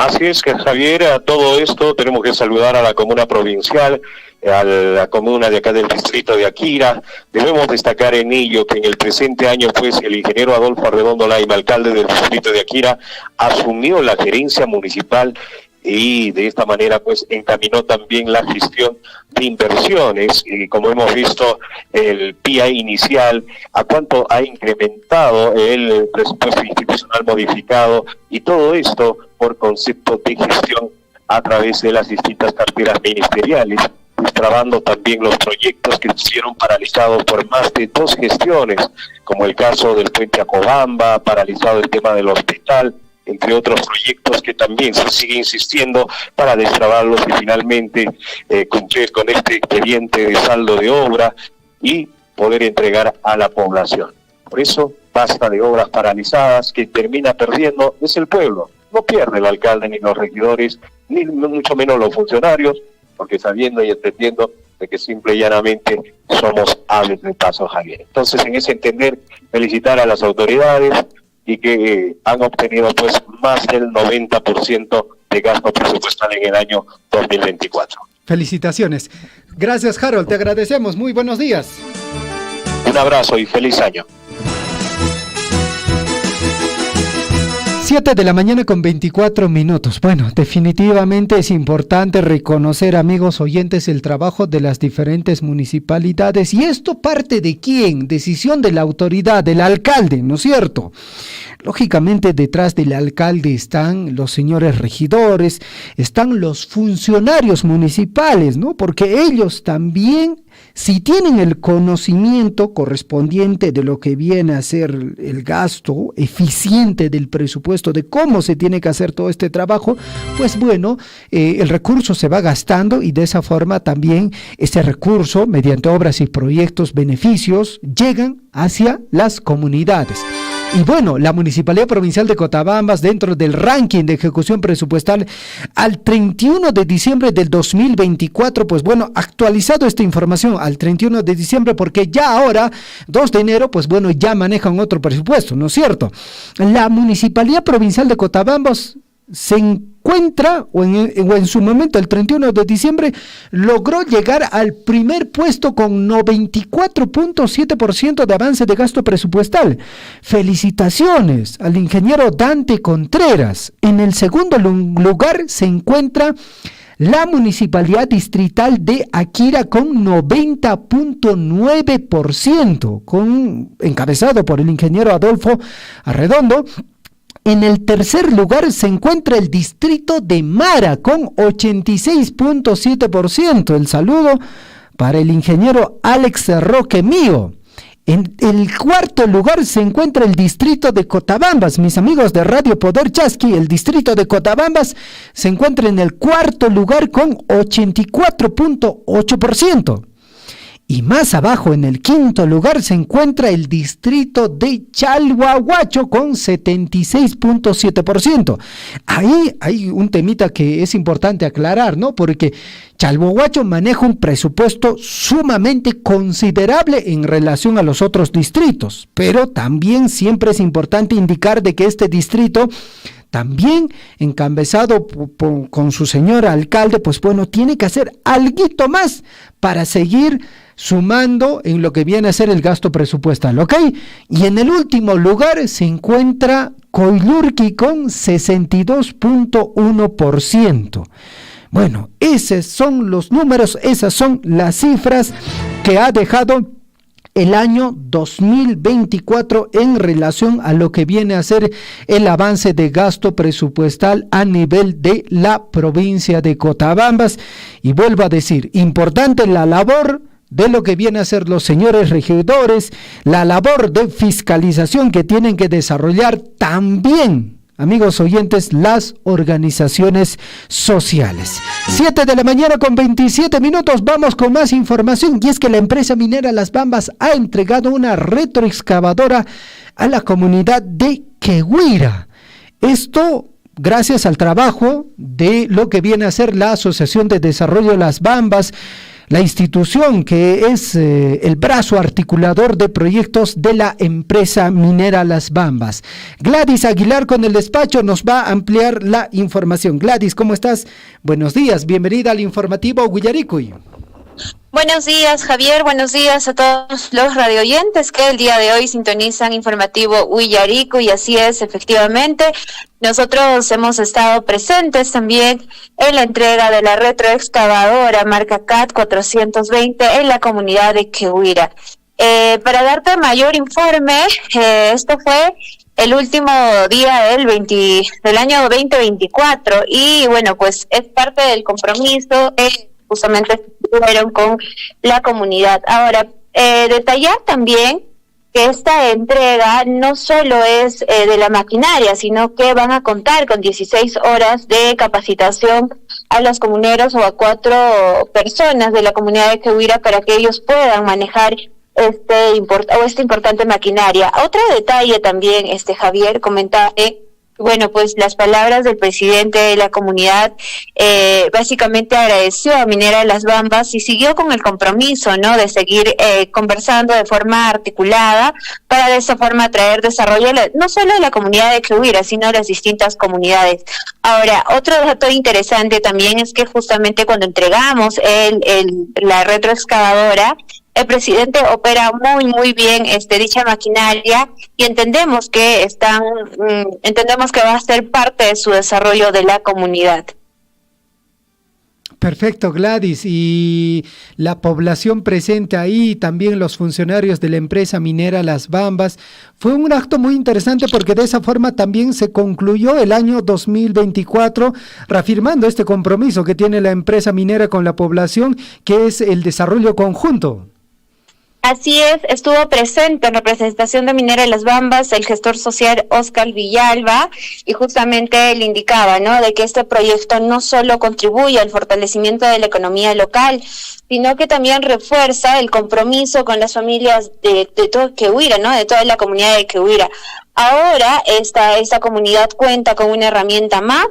Así es, que Javier, a todo esto tenemos que saludar a la comuna provincial, a la comuna de acá del distrito de Aquira. Debemos destacar en ello que en el presente año, pues, el ingeniero Adolfo Arredondo Laima, alcalde del distrito de Aquira, asumió la gerencia municipal y de esta manera, pues, encaminó también la gestión de inversiones. Y como hemos visto, el PIA inicial, a cuánto ha incrementado el presupuesto institucional modificado, y todo esto por concepto de gestión a través de las distintas carteras ministeriales, destrabando también los proyectos que estuvieron paralizados por más de 2 gestiones, como el caso del puente Acobamba, paralizado el tema del hospital, entre otros proyectos que también se sigue insistiendo para destrabarlos y finalmente cumplir con este expediente de saldo de obra y poder entregar a la población. Por eso, basta de obras paralizadas. Que termina perdiendo es el pueblo. No pierde el alcalde ni los regidores, ni mucho menos los funcionarios, porque sabiendo y entendiendo de que simple y llanamente somos aves de paso, Javier. Entonces, en ese entender, felicitar a las autoridades y que han obtenido pues más del 90% de gasto presupuestal en el año 2024. Felicitaciones. Gracias, Harold, te agradecemos. Muy buenos días. Un abrazo y feliz año. 7 de la mañana con 24 minutos. Bueno, definitivamente es importante reconocer, amigos oyentes, el trabajo de las diferentes municipalidades. ¿Y esto parte de quién? Decisión de la autoridad, del alcalde, ¿no es cierto? Lógicamente, detrás del alcalde están los señores regidores, están los funcionarios municipales, ¿no? Porque ellos también, si tienen el conocimiento correspondiente de lo que viene a ser el gasto eficiente del presupuesto, de cómo se tiene que hacer todo este trabajo, pues bueno, el recurso se va gastando y de esa forma también ese recurso, mediante obras y proyectos, beneficios, llegan hacia las comunidades. Y bueno, la Municipalidad Provincial de Cotabambas, dentro del ranking de ejecución presupuestal al 31 de diciembre del 2024, pues bueno, actualizado esta información al 31 de diciembre, porque ya ahora, 2 de enero, pues bueno, ya manejan otro presupuesto, ¿no es cierto? La Municipalidad Provincial de Cotabambas se encuentra, o en su momento, el 31 de diciembre, logró llegar al primer puesto con 94.7% de avance de gasto presupuestal. Felicitaciones al ingeniero Dante Contreras. En el segundo lugar se encuentra la Municipalidad Distrital de Aquira con 90.9%, encabezado por el ingeniero Adolfo Arredondo. En el tercer lugar se encuentra el distrito de Mara con 86.7%. El saludo para el ingeniero Alex Roque Mío. En el cuarto lugar se encuentra el distrito de Cotabambas. Mis amigos de Radio Poder Chasqui, el distrito de Cotabambas se encuentra en el cuarto lugar con 84.8%. Y más abajo, en el quinto lugar, se encuentra el distrito de Chalhuahuacho con 76.7%. Ahí hay un temita que es importante aclarar, ¿no? Porque Chalhuahuacho maneja un presupuesto sumamente considerable en relación a los otros distritos. Pero también siempre es importante indicar de que este distrito, también encabezado con su señor alcalde, pues bueno, tiene que hacer alguito más para seguir sumando en lo que viene a ser el gasto presupuestal, ¿ok? Y en el último lugar se encuentra Coyurqui con 62.1%. Bueno, esos son los números, esas son las cifras que ha dejado el año 2024 en relación a lo que viene a ser el avance de gasto presupuestal a nivel de la provincia de Cotabambas. Y vuelvo a decir, importante la labor de lo que viene a ser los señores regidores, la labor de fiscalización que tienen que desarrollar también, amigos oyentes, las organizaciones sociales. 7 de la mañana con 27 minutos, vamos con más información, y es que la empresa minera Las Bambas ha entregado una retroexcavadora a la comunidad de Quehuira. Esto gracias al trabajo de lo que viene a ser la Asociación de Desarrollo Las Bambas, la institución que es el brazo articulador de proyectos de la empresa minera Las Bambas. Gladys Aguilar con el despacho nos va a ampliar la información. Gladys, ¿cómo estás? Buenos días, bienvenida al informativo Huillaricuy. Buenos días, Javier, buenos días a todos los radioyentes que el día de hoy sintonizan informativo Huillaricuy, y así es, efectivamente. Nosotros hemos estado presentes también en la entrega de la retroexcavadora marca CAT 420 en la comunidad de Quehuira. Para darte mayor informe, esto fue el último día del año 2024, y bueno, pues es parte del compromiso justamente estuvieron con la comunidad. Ahora, detallar también que esta entrega no solo es de la maquinaria, sino que van a contar con 16 horas de capacitación a los comuneros o a 4 personas de la comunidad de Quehuira para que ellos puedan manejar esta importante maquinaria. Otro detalle también, Javier, comentaré, bueno, pues las palabras del presidente de la comunidad, básicamente agradeció a Minera Las Bambas y siguió con el compromiso, ¿no?, de seguir conversando de forma articulada para de esa forma traer desarrollo no solo a la comunidad de Quehuira, sino a las distintas comunidades. Ahora, otro dato interesante también es que justamente cuando entregamos la retroexcavadora, el presidente opera muy bien dicha maquinaria y entendemos que va a ser parte de su desarrollo de la comunidad. Perfecto, Gladys. Y la población presente ahí, también los funcionarios de la empresa minera Las Bambas, fue un acto muy interesante porque de esa forma también se concluyó el año 2024, reafirmando este compromiso que tiene la empresa minera con la población, que es el desarrollo conjunto. Así es, estuvo presente en representación de Minera Las Bambas el gestor social Oscar Villalba y justamente él indicaba, ¿no?, de que este proyecto no solo contribuye al fortalecimiento de la economía local, sino que también refuerza el compromiso con las familias de todo Quehuira, ¿no?, de toda la comunidad de Quehuira. Ahora esta comunidad cuenta con una herramienta más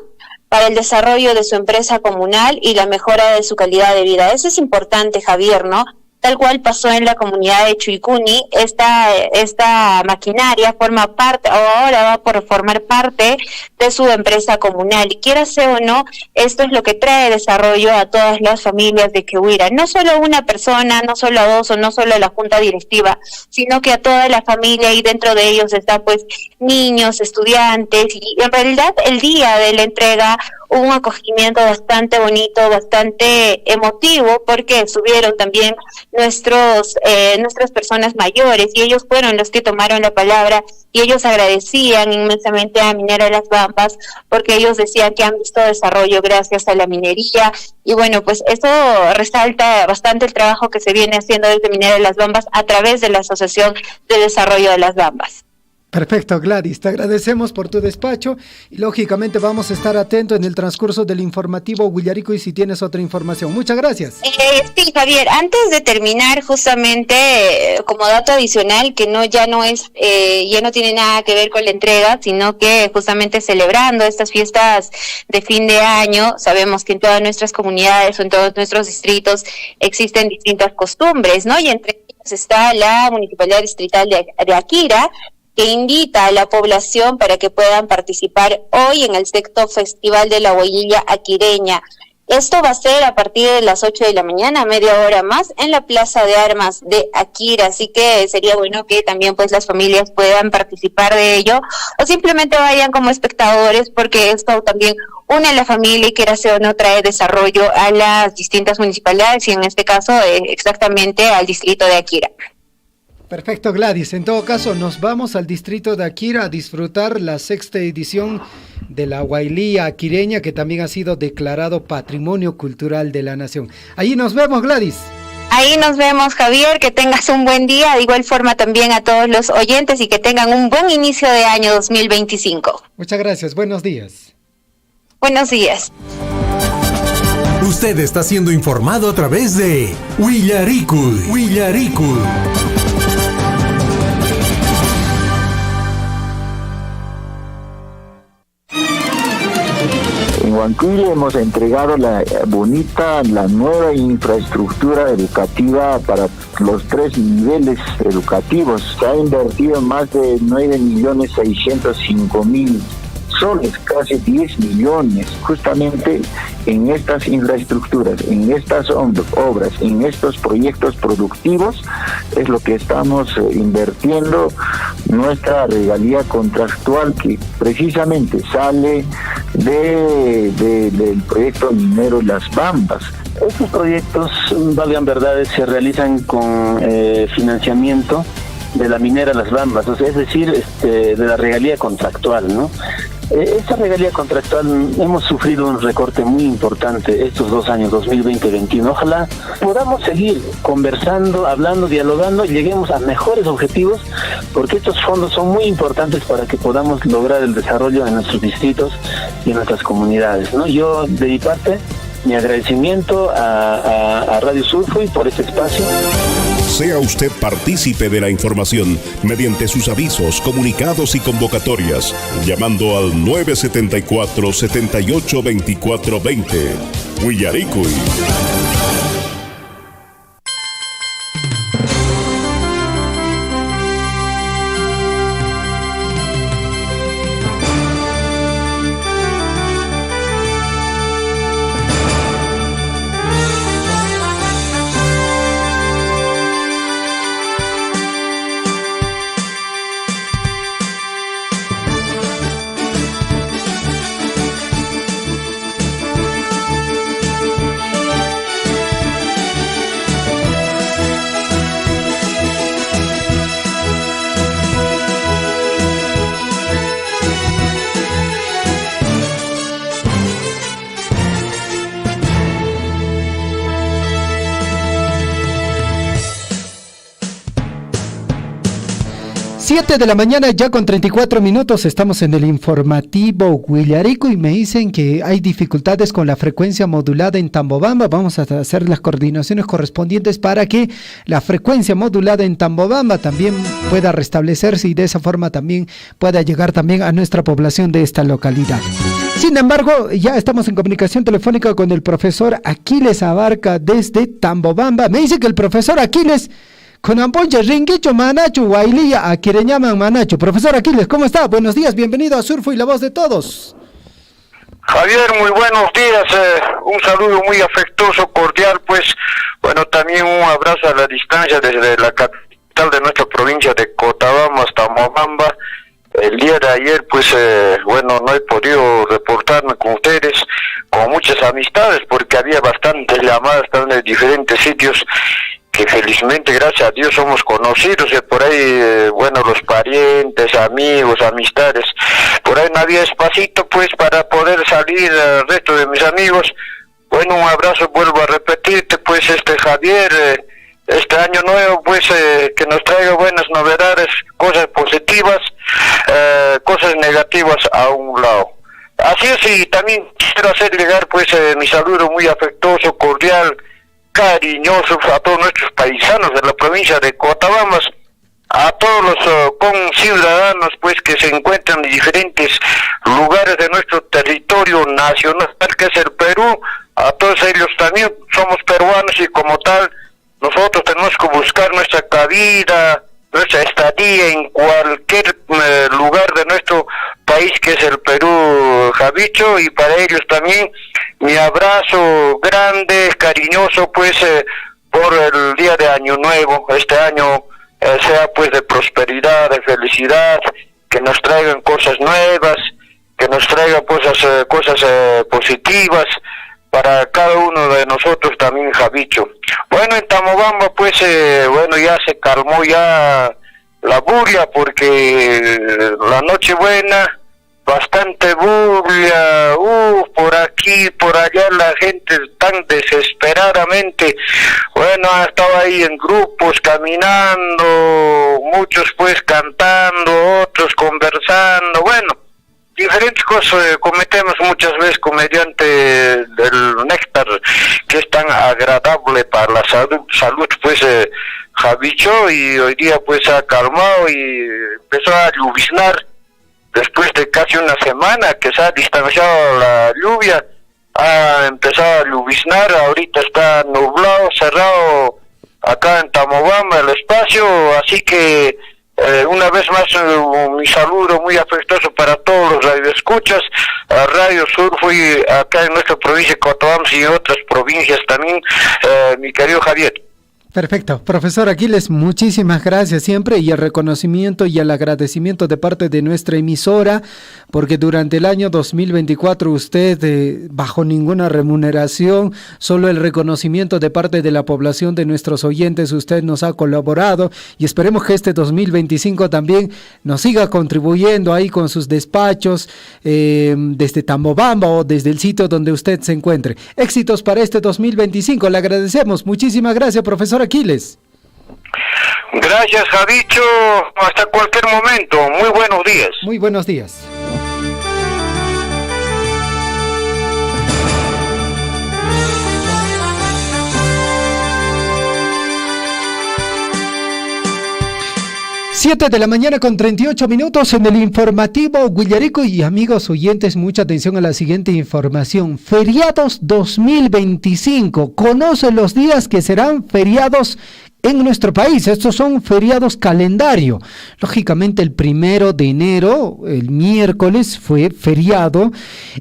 para el desarrollo de su empresa comunal y la mejora de su calidad de vida. Eso es importante, Javier, ¿no? Tal cual pasó en la comunidad de Chuicuni, esta maquinaria forma parte, o ahora va por formar parte de su empresa comunal. Y quiera sea o no, esto es lo que trae desarrollo a todas las familias de Quehuira. No solo una persona, no solo a 2 o no solo a la junta directiva, sino que a toda la familia, y dentro de ellos está pues niños, estudiantes, y en realidad el día de la entrega hubo un acogimiento bastante bonito, bastante emotivo, porque subieron también nuestras personas mayores, y ellos fueron los que tomaron la palabra, y ellos agradecían inmensamente a Minera Las Bambas, porque ellos decían que han visto desarrollo gracias a la minería, y bueno, pues eso resalta bastante el trabajo que se viene haciendo desde Minera Las Bambas a través de la Asociación de Desarrollo de Las Bambas. Perfecto, Gladys, te agradecemos por tu despacho y lógicamente vamos a estar atentos en el transcurso del informativo Huillarico y si tienes otra información. Muchas gracias. Sí, Javier, antes de terminar, justamente como dato adicional, que ya no tiene nada que ver con la entrega, sino que justamente celebrando estas fiestas de fin de año, sabemos que en todas nuestras comunidades o en todos nuestros distritos existen distintas costumbres, ¿no? Y entre ellas está la Municipalidad Distrital de Akira, que invita a la población para que puedan participar hoy en el 6º Festival de la Huayilla Aquireña. Esto va a ser a partir de las 8 de la mañana, media hora más, en la Plaza de Armas de Akira, así que sería bueno que también pues las familias puedan participar de ello, o simplemente vayan como espectadores, porque esto también une a la familia y quiera sea o no trae desarrollo a las distintas municipalidades, y en este caso exactamente al distrito de Akira. Perfecto, Gladys. En todo caso, nos vamos al distrito de Akira a disfrutar la 6ª edición de la Huayllía Aquireña, que también ha sido declarado Patrimonio Cultural de la Nación. Ahí nos vemos, Gladys. Ahí nos vemos, Javier, que tengas un buen día, de igual forma también a todos los oyentes, y que tengan un buen inicio de año 2025. Muchas gracias, buenos días. Buenos días. Usted está siendo informado a través de Huillarico. En Huancuire hemos entregado la nueva infraestructura educativa para los 3 niveles educativos. Se ha invertido más de 9.605.000 soles, casi 10 millones, justamente en estas infraestructuras, en estas obras, en estos proyectos productivos, es lo que estamos invirtiendo nuestra regalía contractual, que precisamente sale del proyecto minero Las Bambas. Estos proyectos, valgan verdades, se realizan con financiamiento de la minera Las Bambas, o sea, es decir, de la regalía contractual, ¿no? Esa regalía contractual hemos sufrido un recorte muy importante estos 2 años, 2020 y 2021. Ojalá podamos seguir conversando, hablando, dialogando y lleguemos a mejores objetivos, porque estos fondos son muy importantes para que podamos lograr el desarrollo en nuestros distritos y en nuestras comunidades, ¿no? Yo, de mi parte, mi agradecimiento a Radio Surfui por este espacio. Sea usted partícipe de la información mediante sus avisos, comunicados y convocatorias, llamando al 974-782420. Willaricui. De la mañana ya con 34 minutos, estamos en el informativo Willaricui y me dicen que hay dificultades con la frecuencia modulada en Tambobamba. Vamos a hacer las coordinaciones correspondientes para que la frecuencia modulada en Tambobamba también pueda restablecerse y de esa forma también pueda llegar también a nuestra población de esta localidad. Sin embargo, ya estamos en comunicación telefónica con el profesor Aquiles Abarca desde Tambobamba. Me dice que el profesor Aquiles con amponcha rinquicho manacho guaililla a quien llaman manacho. Profesor Aquiles, ¿cómo está? Buenos días, bienvenido a Surfo y la voz de todos. Javier, muy buenos días, un saludo muy afectuoso, cordial, pues, bueno, también un abrazo a la distancia desde la capital de nuestra provincia de Cochabamba hasta Mombamba. El día de ayer, pues, bueno, no he podido reportarme con ustedes, con muchas amistades, porque había bastantes llamadas también de diferentes sitios, que felizmente, gracias a Dios, somos conocidos, y por ahí, bueno, los parientes, amigos, amistades, por ahí no había espacito, pues, para poder salir al resto de mis amigos. Bueno, un abrazo, vuelvo a repetirte, pues, Javier, este año nuevo, pues, que nos traiga buenas novedades, cosas positivas, cosas negativas a un lado. Así es, y también quiero hacer llegar, pues, mi saludo muy afectuoso, cordial, cariñoso a todos nuestros paisanos de la provincia de Cochabamba, a todos los conciudadanos, pues, que se encuentran en diferentes lugares de nuestro territorio nacional, que es el Perú. A todos ellos también somos peruanos y como tal nosotros tenemos que buscar nuestra cabida, nuestra estadía en cualquier lugar de nuestro país, que es el Perú, Javicho, y para ellos también mi abrazo grande, cariñoso, pues, por el día de Año Nuevo. Este año sea, pues, de prosperidad, de felicidad, que nos traigan cosas nuevas, que nos traigan cosas positivas para cada uno de nosotros también, Javicho. Bueno, en Tambobamba, pues, bueno, ya se calmó ya la bulla, porque la Nochebuena, bastante bulla, por aquí, por allá, la gente tan desesperadamente, bueno, ha estado ahí en grupos caminando, muchos pues cantando, otros conversando, bueno, diferentes cosas cometemos muchas veces mediante el néctar, que es tan agradable para la salud, pues, Javicho, y hoy día pues se ha calmado y empezó a lloviznar. Después de casi una semana que se ha distanciado la lluvia, ha empezado a lloviznar, ahorita está nublado, cerrado acá en Tambobamba el espacio, así que una vez más mi saludo muy afectuoso para todos los radioescuchas, a Radio Surfo y acá en nuestra provincia de Cochabamba y otras provincias también, mi querido Javier. Perfecto. Profesor Aquiles, muchísimas gracias siempre y el reconocimiento y el agradecimiento de parte de nuestra emisora, porque durante el año 2024 usted, bajo ninguna remuneración, solo el reconocimiento de parte de la población, de nuestros oyentes, usted nos ha colaborado y esperemos que este 2025 también nos siga contribuyendo ahí con sus despachos desde Tambobamba o desde el sitio donde usted se encuentre. Éxitos para este 2025. Le agradecemos. Muchísimas gracias, profesor Aquiles. Gracias, Javicho. Hasta cualquier momento. Muy buenos días. Muy buenos días. Siete de la mañana con 38 minutos en el informativo Huillarico. Y amigos oyentes, mucha atención a la siguiente información. Feriados 2025. Conoce los días que serán feriados en nuestro país. Estos son feriados calendario. Lógicamente el 1 de enero, el miércoles, fue feriado.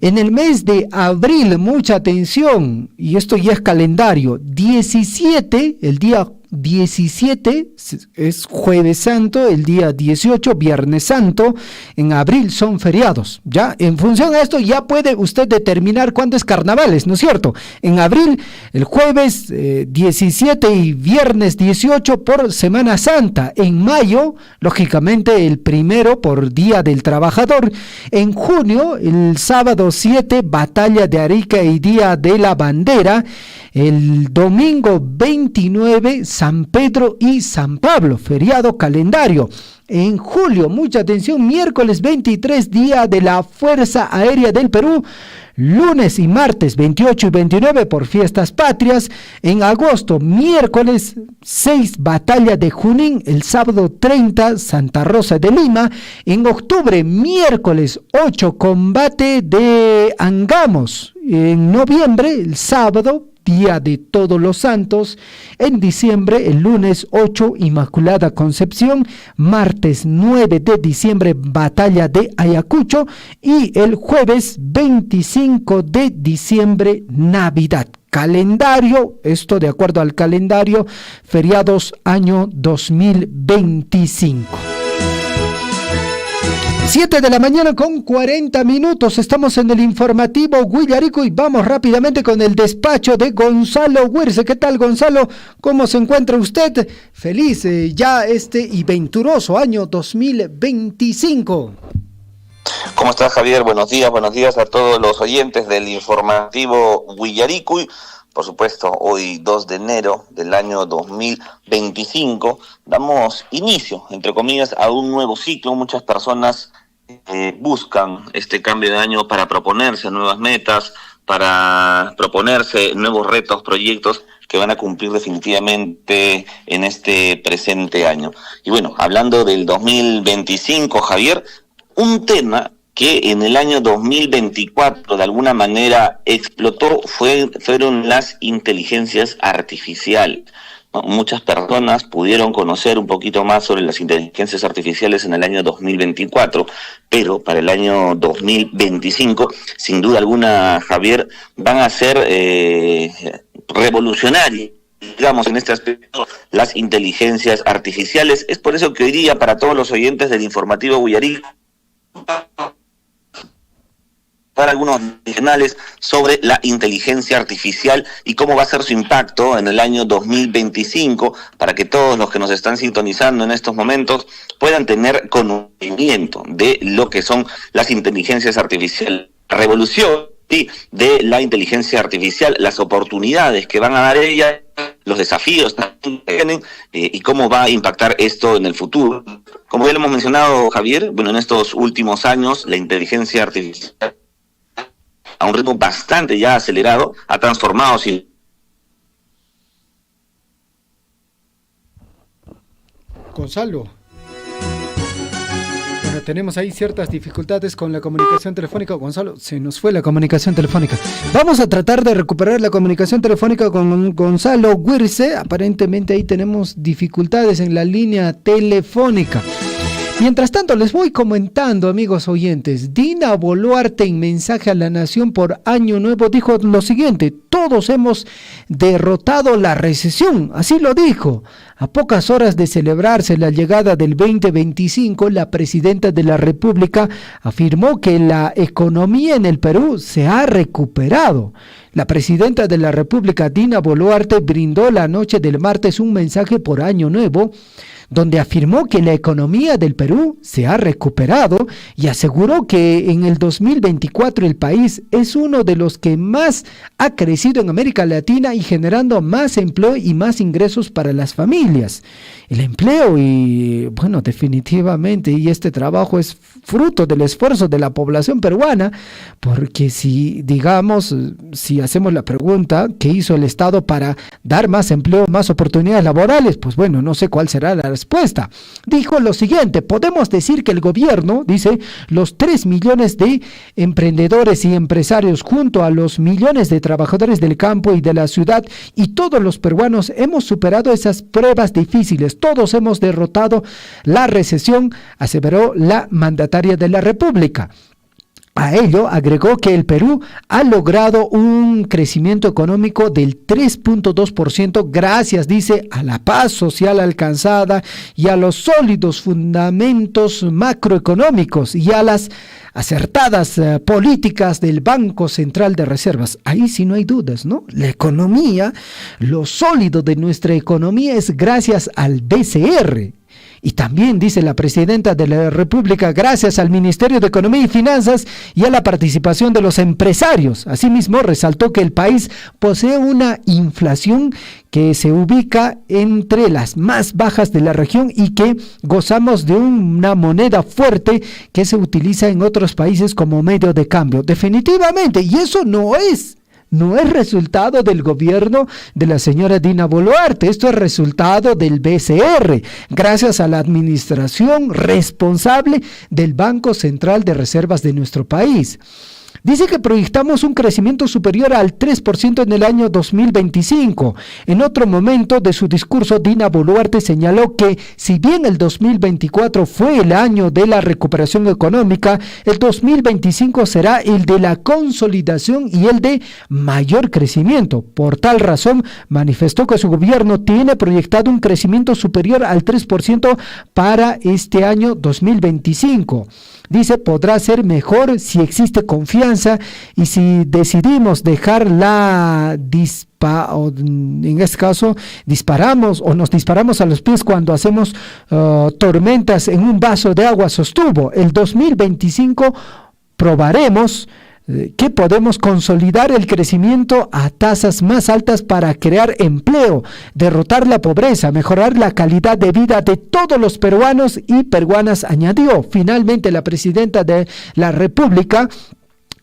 En el mes de abril, mucha atención, y esto ya es calendario, 17, el día 17 es Jueves Santo, el día 18 Viernes Santo, en abril son feriados. Ya, en función a esto ya puede usted determinar cuándo es carnavales, ¿no es cierto? En abril, el jueves 17 y viernes 18 por Semana Santa. En mayo, lógicamente el 1 por Día del Trabajador. En junio, el sábado 7, Batalla de Arica y Día de la Bandera. El domingo 29, San Pedro y San Pablo, feriado calendario. En julio, mucha atención, miércoles 23, Día de la Fuerza Aérea del Perú. Lunes y martes 28 y 29 por fiestas patrias. En agosto, miércoles 6, Batalla de Junín. El sábado 30, Santa Rosa de Lima. En octubre, miércoles 8, Combate de Angamos. En noviembre, el sábado, Día de Todos los Santos. En diciembre, el lunes 8, Inmaculada Concepción. Martes 9 de diciembre, Batalla de Ayacucho. Y el jueves 25 de diciembre, Navidad. Calendario, esto de acuerdo al calendario, feriados año 2025. 7 de la mañana con 40 minutos, estamos en el informativo Huillarico y vamos rápidamente con el despacho de Gonzalo Huirce. ¿Qué tal, Gonzalo? ¿Cómo se encuentra usted? Feliz ya y venturoso año 2025. ¿Cómo estás, Javier? Buenos días a todos los oyentes del informativo Huillarico. Por supuesto, hoy 2 de enero del año 2025 damos inicio, entre comillas, a un nuevo ciclo. Muchas personas buscan este cambio de año para proponerse nuevas metas, para proponerse nuevos retos, proyectos que van a cumplir definitivamente en este presente año. Y bueno, hablando del 2025, Javier, un tema que en el año 2024 de alguna manera explotó fueron las inteligencias artificiales. Muchas personas pudieron conocer un poquito más sobre las inteligencias artificiales en el año 2024, pero para el año 2025, sin duda alguna, Javier, van a ser revolucionarias, digamos, en este aspecto, las inteligencias artificiales. Es por eso que hoy día, para todos los oyentes del informativo Huillarico, para algunos adicionales sobre la inteligencia artificial y cómo va a ser su impacto en el año 2025, para que todos los que nos están sintonizando en estos momentos puedan tener conocimiento de lo que son las inteligencias artificiales, la revolución de la inteligencia artificial, las oportunidades que van a dar ella, los desafíos que tienen y cómo va a impactar esto en el futuro. Como ya lo hemos mencionado, Javier, bueno, en estos últimos años la inteligencia artificial a un ritmo bastante ya acelerado, ha transformado. Gonzalo. Bueno, tenemos ahí ciertas dificultades con la comunicación telefónica. Gonzalo, se nos fue la comunicación telefónica. Vamos a tratar de recuperar la comunicación telefónica con Gonzalo Huirce. Aparentemente ahí tenemos dificultades en la línea telefónica. Mientras tanto, les voy comentando, amigos oyentes. Dina Boluarte, en mensaje a la nación por Año Nuevo, dijo lo siguiente: todos hemos derrotado la recesión, así lo dijo. A pocas horas de celebrarse la llegada del 2025, la presidenta de la República afirmó que la economía en el Perú se ha recuperado. La presidenta de la República, Dina Boluarte, brindó la noche del martes un mensaje por Año Nuevo, donde afirmó que la economía del Perú se ha recuperado y aseguró que en el 2024 el país es uno de los que más ha crecido en América Latina y generando más empleo y más ingresos para las familias. El empleo y, bueno, definitivamente, y este trabajo es fruto del esfuerzo de la población peruana, porque si, digamos, si hacemos la pregunta, ¿qué hizo el Estado para dar más empleo, más oportunidades laborales? Pues bueno, no sé cuál será la respuesta. Dijo lo siguiente: podemos decir que el gobierno, dice, los 3 millones de emprendedores y empresarios junto a los millones de trabajadores del campo y de la ciudad y todos los peruanos hemos superado esas pruebas difíciles, todos hemos derrotado la recesión, aseveró la mandataria de la República. A ello agregó que el Perú ha logrado un crecimiento económico del 3.2% gracias, dice, a la paz social alcanzada y a los sólidos fundamentos macroeconómicos y a las acertadas políticas del Banco Central de Reservas. Ahí sí no hay dudas, ¿no? La economía, lo sólido de nuestra economía es gracias al BCR. Y también, dice la presidenta de la República, gracias al Ministerio de Economía y Finanzas y a la participación de los empresarios. Asimismo, resaltó que el país posee una inflación que se ubica entre las más bajas de la región y que gozamos de una moneda fuerte que se utiliza en otros países como medio de cambio. Definitivamente, y eso no es resultado del gobierno de la señora Dina Boluarte, esto es resultado del BCR, gracias a la administración responsable del Banco Central de Reservas de nuestro país. Dice que proyectamos un crecimiento superior al 3% en el año 2025. En otro momento de su discurso, Dina Boluarte señaló que si bien el 2024 fue el año de la recuperación económica, el 2025 será el de la consolidación y el de mayor crecimiento. Por tal razón, manifestó que su gobierno tiene proyectado un crecimiento superior al 3% para este año 2025. Dice, podrá ser mejor si existe confianza y si decidimos dejar en este caso, disparamos o nos disparamos a los pies cuando hacemos tormentas en un vaso de agua, sostuvo. El 2025 probaremos que podemos consolidar el crecimiento a tasas más altas para crear empleo, derrotar la pobreza, mejorar la calidad de vida de todos los peruanos y peruanas, añadió. Finalmente, la presidenta de la República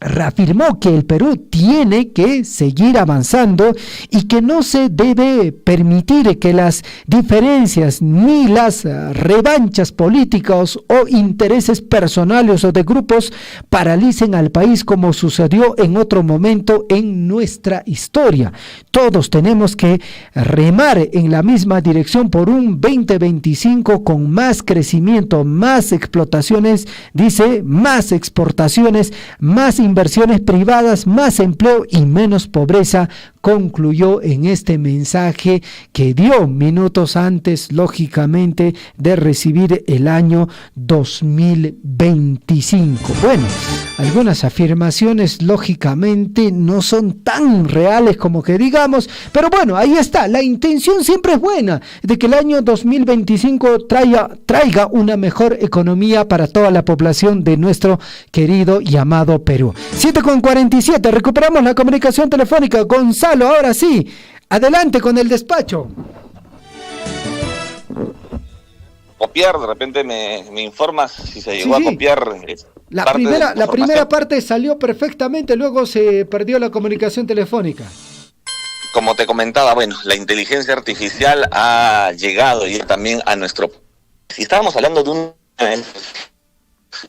reafirmó que el Perú tiene que seguir avanzando y que no se debe permitir que las diferencias ni las revanchas políticas o intereses personales o de grupos paralicen al país como sucedió en otro momento en nuestra historia. Todos tenemos que remar en la misma dirección por un 2025 con más crecimiento, más explotaciones, dice, más exportaciones, más inversiones privadas, más empleo y menos pobreza, concluyó en este mensaje que dio minutos antes, lógicamente, de recibir el año 2025. Bueno, algunas afirmaciones, lógicamente, no son tan reales como que digamos, pero bueno, ahí está, la intención siempre es buena, de que el año 2025 traiga una mejor economía para toda la población de nuestro querido y amado Perú. 7:47, recuperamos la comunicación telefónica. Gonzalo, ahora sí, adelante con el despacho. Copiar, de repente me informas si se llegó a copiar. La primera parte salió perfectamente, luego se perdió la comunicación telefónica. Como te comentaba, bueno, la inteligencia artificial ha llegado y también a nuestro... Si estábamos hablando de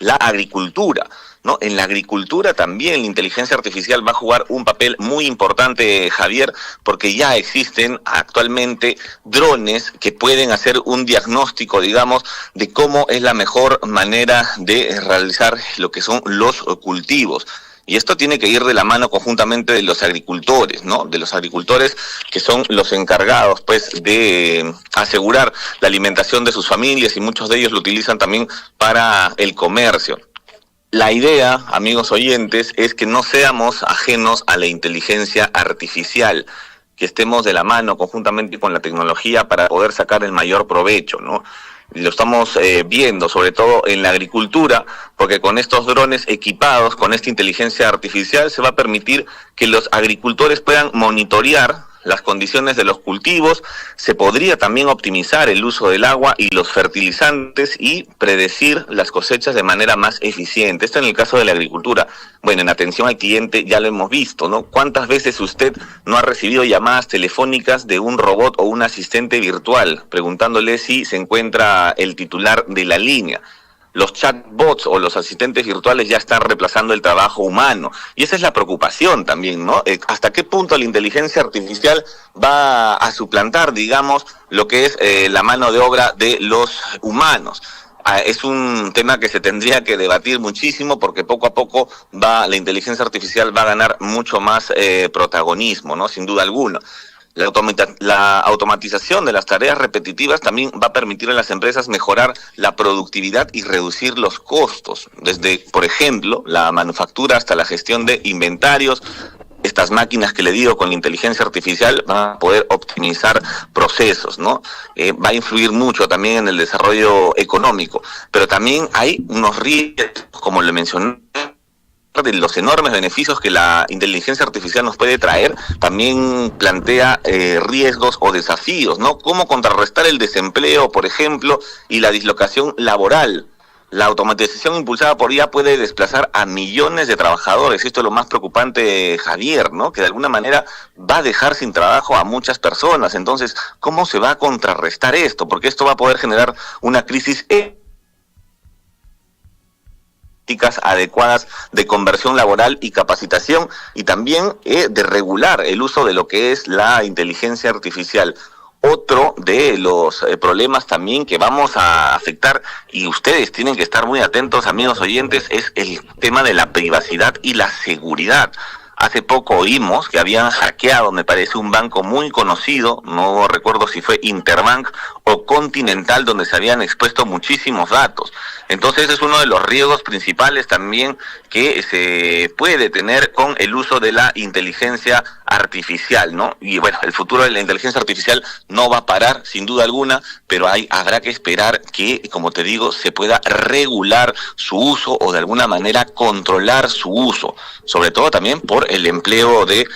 la agricultura, ¿no? En la agricultura también la inteligencia artificial va a jugar un papel muy importante, Javier, porque ya existen actualmente drones que pueden hacer un diagnóstico, digamos, de cómo es la mejor manera de realizar lo que son los cultivos. Y esto tiene que ir de la mano conjuntamente de los agricultores, ¿no? De los agricultores que son los encargados, pues, de asegurar la alimentación de sus familias, y muchos de ellos lo utilizan también para el comercio. La idea, amigos oyentes, es que no seamos ajenos a la inteligencia artificial, que estemos de la mano conjuntamente con la tecnología para poder sacar el mayor provecho, ¿no? Lo estamos viendo sobre todo en la agricultura, porque con estos drones equipados, con esta inteligencia artificial, se va a permitir que los agricultores puedan monitorear las condiciones de los cultivos. Se podría también optimizar el uso del agua y los fertilizantes y predecir las cosechas de manera más eficiente. Esto en el caso de la agricultura. Bueno, en atención al cliente ya lo hemos visto, ¿no? ¿Cuántas veces usted no ha recibido llamadas telefónicas de un robot o un asistente virtual preguntándole si se encuentra el titular de la línea? Los chatbots o los asistentes virtuales ya están reemplazando el trabajo humano. Y esa es la preocupación también, ¿no? ¿Hasta qué punto la inteligencia artificial va a suplantar, digamos, lo que es la mano de obra de los humanos? Es un tema que se tendría que debatir muchísimo, porque poco a poco la inteligencia artificial va a ganar mucho más protagonismo, ¿no? Sin duda alguna. La automatización de las tareas repetitivas también va a permitir a las empresas mejorar la productividad y reducir los costos, desde, por ejemplo, la manufactura hasta la gestión de inventarios. Estas máquinas que le digo con la inteligencia artificial van a poder optimizar procesos, ¿no? Va a influir mucho también en el desarrollo económico, pero también hay unos riesgos, como le mencioné, de los enormes beneficios que la inteligencia artificial nos puede traer. También plantea riesgos o desafíos, ¿no? Cómo contrarrestar el desempleo, por ejemplo, y la dislocación laboral. La automatización impulsada por IA puede desplazar a millones de trabajadores. Esto es lo más preocupante, Javier, ¿no? Que de alguna manera va a dejar sin trabajo a muchas personas. Entonces, ¿cómo se va a contrarrestar esto? Porque esto va a poder generar una crisis adecuadas de conversión laboral y capacitación, y también de regular el uso de lo que es la inteligencia artificial. Otro de los problemas también que vamos a afectar, y ustedes tienen que estar muy atentos, amigos oyentes, es el tema de la privacidad y la seguridad. Hace poco oímos que habían hackeado, me parece, un banco muy conocido, no recuerdo si fue Interbank o Continental, donde se habían expuesto muchísimos datos. Entonces es uno de los riesgos principales también que se puede tener con el uso de la inteligencia artificial, ¿no? Y bueno, el futuro de la inteligencia artificial no va a parar, sin duda alguna, pero habrá que esperar que, como te digo, se pueda regular su uso o de alguna manera controlar su uso, sobre todo también por el empleo de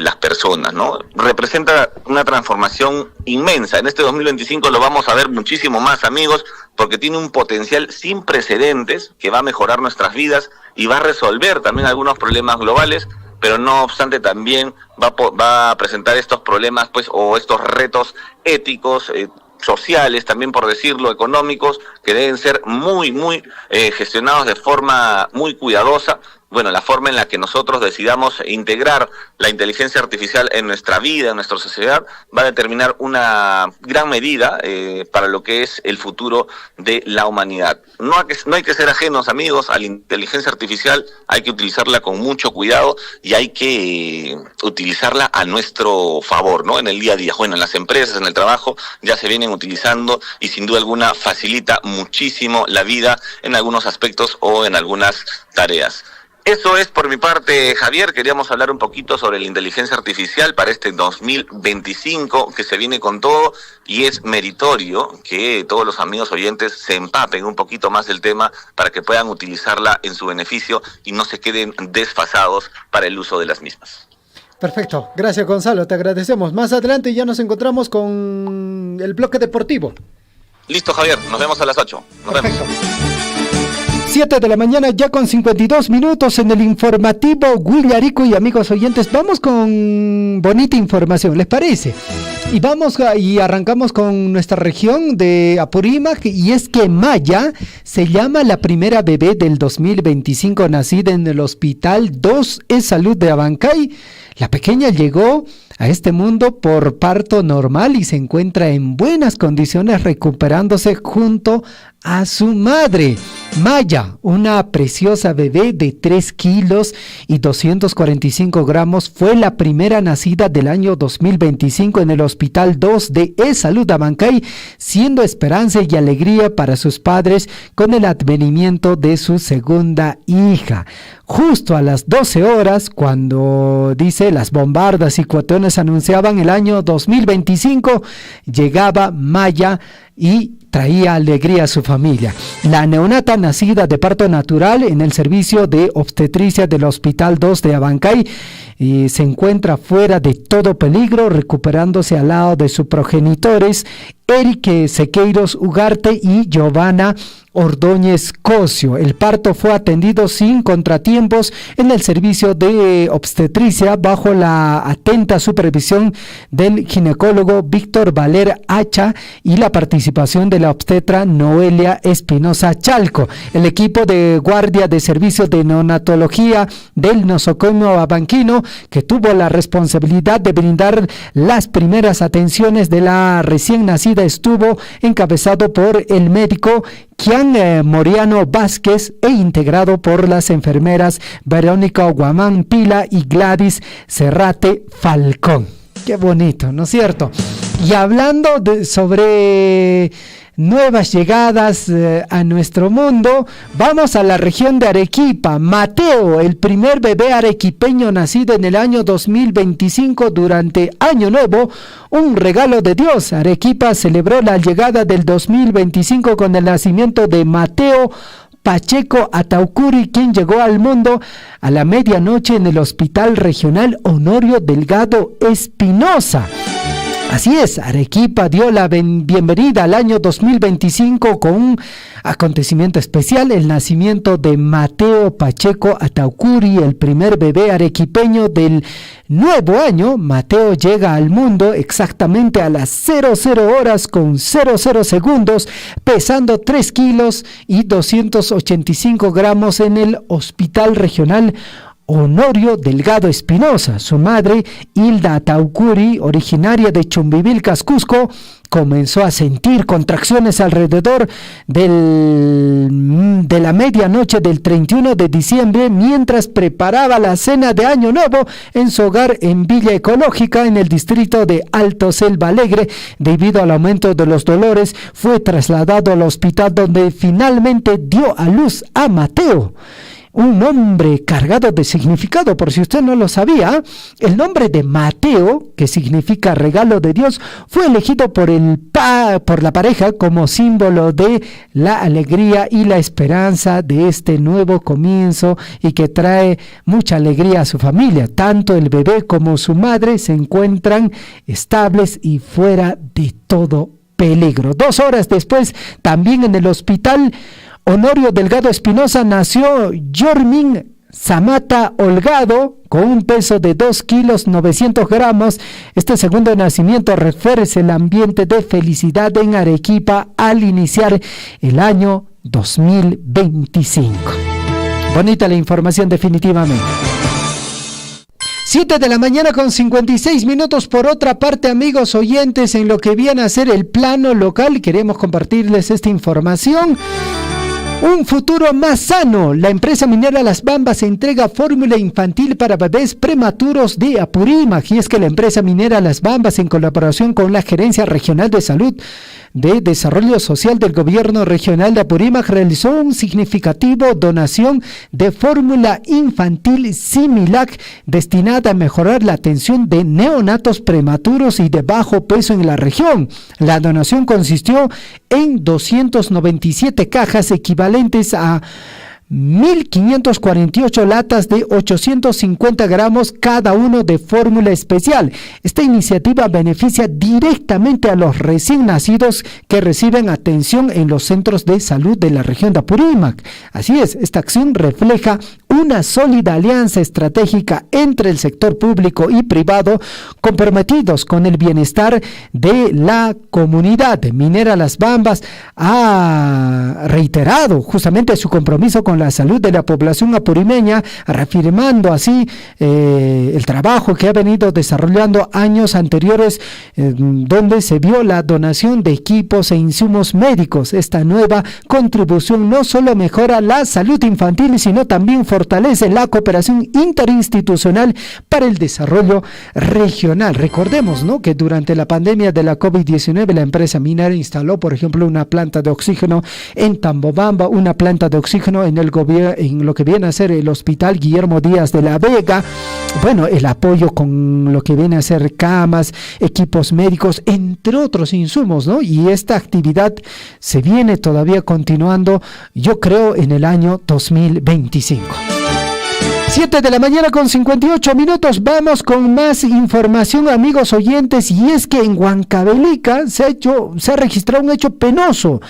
las personas, ¿no? Representa una transformación inmensa. En este 2025 lo vamos a ver muchísimo más, amigos, porque tiene un potencial sin precedentes que va a mejorar nuestras vidas y va a resolver también algunos problemas globales, pero no obstante también va a presentar estos problemas, pues, o estos retos éticos, sociales, también por decirlo, económicos, que deben ser muy gestionados de forma muy cuidadosa. Bueno, la forma en la que nosotros decidamos integrar la inteligencia artificial en nuestra vida, en nuestra sociedad, va a determinar una gran medida para lo que es el futuro de la humanidad. No hay que ser ajenos, amigos, a la inteligencia artificial. Hay que utilizarla con mucho cuidado y hay que utilizarla a nuestro favor, ¿no? En el día a día. Bueno, en las empresas, en el trabajo, ya se vienen utilizando y sin duda alguna facilita muchísimo la vida en algunos aspectos o en algunas tareas. Eso es por mi parte, Javier. Queríamos hablar un poquito sobre la inteligencia artificial para este 2025 que se viene con todo, y es meritorio que todos los amigos oyentes se empapen un poquito más del tema para que puedan utilizarla en su beneficio y no se queden desfasados para el uso de las mismas. Perfecto, gracias Gonzalo, te agradecemos. Más adelante ya nos encontramos con el bloque deportivo. Listo, Javier, nos vemos a las 8. Nos vemos. 7 de la mañana ya con 52 minutos en el informativo Huillarico. Y amigos oyentes, vamos con bonita información, ¿les parece? Y arrancamos con nuestra región de Apurímac, y es que Maya se llama la primera bebé del 2025 nacida en el Hospital 2 de Salud de Abancay. La pequeña llegó a este mundo por parto normal y se encuentra en buenas condiciones recuperándose junto a su madre. Maya, una preciosa bebé de 3 kilos y 245 gramos, fue la primera nacida del año 2025 en el Hospital 2 de Salud de Abancay, siendo esperanza y alegría para sus padres con el advenimiento de su segunda hija. Justo a las 12 horas, cuando las bombardas y cuatones anunciaban el año 2025, llegaba Maya y traía alegría a su familia. La neonata, nacida de parto natural en el servicio de obstetricia del Hospital 2 de Abancay, se encuentra fuera de todo peligro, recuperándose al lado de sus progenitores, Eric Sequeiros Ugarte y Giovanna Ordóñez Cosio. El parto fue atendido sin contratiempos en el servicio de obstetricia bajo la atenta supervisión del ginecólogo Víctor Valer Hacha y la participación de la obstetra Noelia Espinosa Chalco. El equipo de guardia de servicio de neonatología del nosocomio abanquino, que tuvo la responsabilidad de brindar las primeras atenciones de la recién nacida, estuvo encabezado por el médico Kian Moriano Vázquez e integrado por las enfermeras Verónica Guamán Pila y Gladys Serrate Falcón. Qué bonito, ¿no es cierto? Y hablando sobre nuevas llegadas a nuestro mundo, vamos a la región de Arequipa. Mateo, el primer bebé arequipeño nacido en el año 2025 durante Año Nuevo, un regalo de Dios. Arequipa celebró la llegada del 2025 con el nacimiento de Mateo Pacheco Ataucuri, quien llegó al mundo a la medianoche en el Hospital Regional Honorio Delgado Espinosa. Así es, Arequipa dio la bienvenida al año 2025 con un acontecimiento especial, el nacimiento de Mateo Pacheco Ataucuri, el primer bebé arequipeño del nuevo año. Mateo llega al mundo exactamente a las 00 horas con 00 segundos, pesando 3 kilos y 285 gramos en el Hospital Regional Honorio Delgado Espinosa. Su madre, Hilda Ataucuri, originaria de Chumbivilcas, Cusco, comenzó a sentir contracciones alrededor de la medianoche del 31 de diciembre mientras preparaba la cena de Año Nuevo en su hogar en Villa Ecológica, en el distrito de Alto Selva Alegre. Debido al aumento de los dolores, fue trasladado al hospital, donde finalmente dio a luz a Mateo, un nombre cargado de significado. Por si usted no lo sabía, el nombre de Mateo, que significa regalo de Dios, fue elegido por la pareja como símbolo de la alegría y la esperanza de este nuevo comienzo, y que trae mucha alegría a su familia. Tanto el bebé como su madre se encuentran estables y fuera de todo peligro. 2 horas después, también en el Hospital Honorio Delgado Espinosa, nació Yormin Samata Holgado, con un peso de 2 kilos 900 gramos. Este segundo nacimiento refuerza el ambiente de felicidad en Arequipa al iniciar el año 2025. Bonita la información, definitivamente. 7 de la mañana con 56 minutos. Por otra parte, amigos oyentes, en lo que viene a ser el plano local, queremos compartirles esta información. Un futuro más sano. La empresa minera Las Bambas entrega fórmula infantil para bebés prematuros de Apurímac. Y es que la empresa minera Las Bambas, en colaboración con la Gerencia Regional de Salud de Desarrollo Social del Gobierno Regional de Apurímac, realizó un significativo donación de fórmula infantil Similac, destinada a mejorar la atención de neonatos prematuros y de bajo peso en la región. La donación consistió en 297 cajas equivalentes a 1.548 latas de 850 gramos cada uno de fórmula especial. Esta iniciativa beneficia directamente a los recién nacidos que reciben atención en los centros de salud de la región de Apurímac. Así es, esta acción refleja una sólida alianza estratégica entre el sector público y privado comprometidos con el bienestar de la comunidad. Minera Las Bambas ha reiterado justamente su compromiso con la salud de la población apurimeña, reafirmando así el trabajo que ha venido desarrollando años anteriores, donde se vio la donación de equipos e insumos médicos. Esta nueva contribución no solo mejora la salud infantil, sino también fortalece la cooperación interinstitucional para el desarrollo regional. Recordemos, ¿no?, que durante la pandemia de la COVID-19 la empresa minera instaló, por ejemplo, una planta de oxígeno en Tambobamba, una planta de oxígeno en lo que viene a ser el Hospital Guillermo Díaz de la Vega. Bueno, el apoyo con lo que viene a ser camas, equipos médicos, entre otros insumos, ¿no? Y esta actividad se viene todavía continuando, yo creo, en el año 2025. 7 de la mañana con 58 minutos. Vamos con más información, amigos oyentes, y es que en Huancavelica se ha registrado un hecho penoso.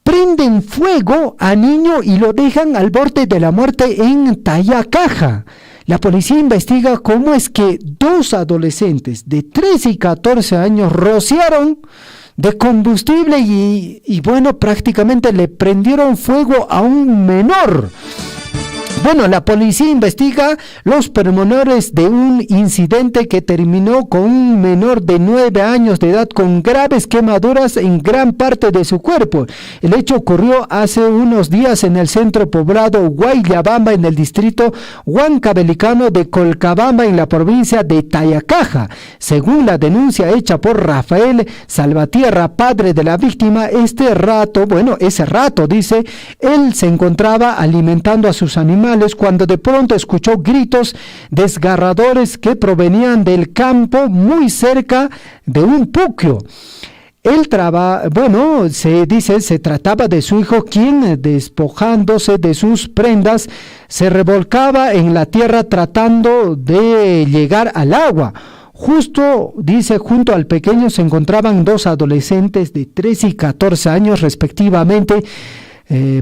Prenden fuego a niño y lo dejan al borde de la muerte en Tayacaja. La policía investiga cómo es que 2 adolescentes de 13 y 14 años rociaron de combustible y bueno, prácticamente le prendieron fuego a un menor. Bueno, la policía investiga los pormenores de un incidente que terminó con un menor de 9 años de edad con graves quemaduras en gran parte de su cuerpo. El hecho ocurrió hace unos días en el centro poblado Guayllabamba, en el distrito huancabelicano de Colcabamba, en la provincia de Tayacaja. Según la denuncia hecha por Rafael Salvatierra, padre de la víctima, ese rato, dice, él se encontraba alimentando a sus animales cuando de pronto escuchó gritos desgarradores que provenían del campo muy cerca de un puquio. Se trataba de su hijo, quien, despojándose de sus prendas, se revolcaba en la tierra tratando de llegar al agua. Justo, dice, junto al pequeño se encontraban 2 adolescentes de 13 y 14 años respectivamente,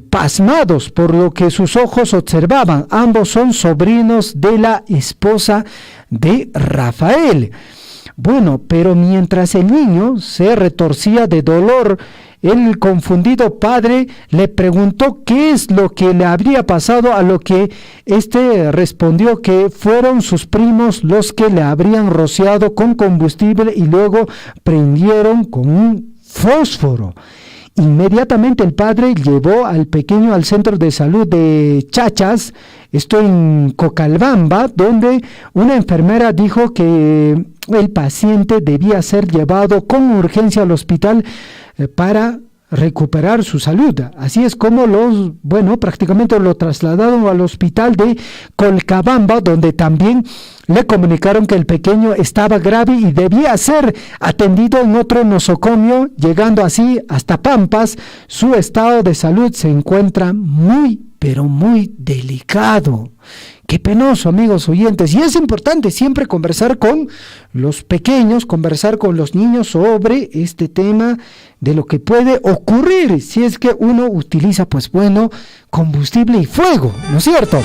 pasmados por lo que sus ojos observaban. Ambos son sobrinos de la esposa de Rafael. Bueno, pero mientras el niño se retorcía de dolor, el confundido padre le preguntó qué es lo que le habría pasado, a lo que este respondió que fueron sus primos los que le habrían rociado con combustible y luego prendieron con un fósforo. Inmediatamente el padre llevó al pequeño al centro de salud de Chachas, esto en Cocalbamba, donde una enfermera dijo que el paciente debía ser llevado con urgencia al hospital para recuperar su salud. Así es como prácticamente lo trasladaron al hospital de Colcabamba, donde también le comunicaron que el pequeño estaba grave y debía ser atendido en otro nosocomio, llegando así hasta Pampas. Su estado de salud se encuentra muy, pero muy delicado. Qué penoso, amigos oyentes. Y es importante siempre conversar con los pequeños, conversar con los niños sobre este tema de lo que puede ocurrir si es que uno utiliza, combustible y fuego, ¿no es cierto?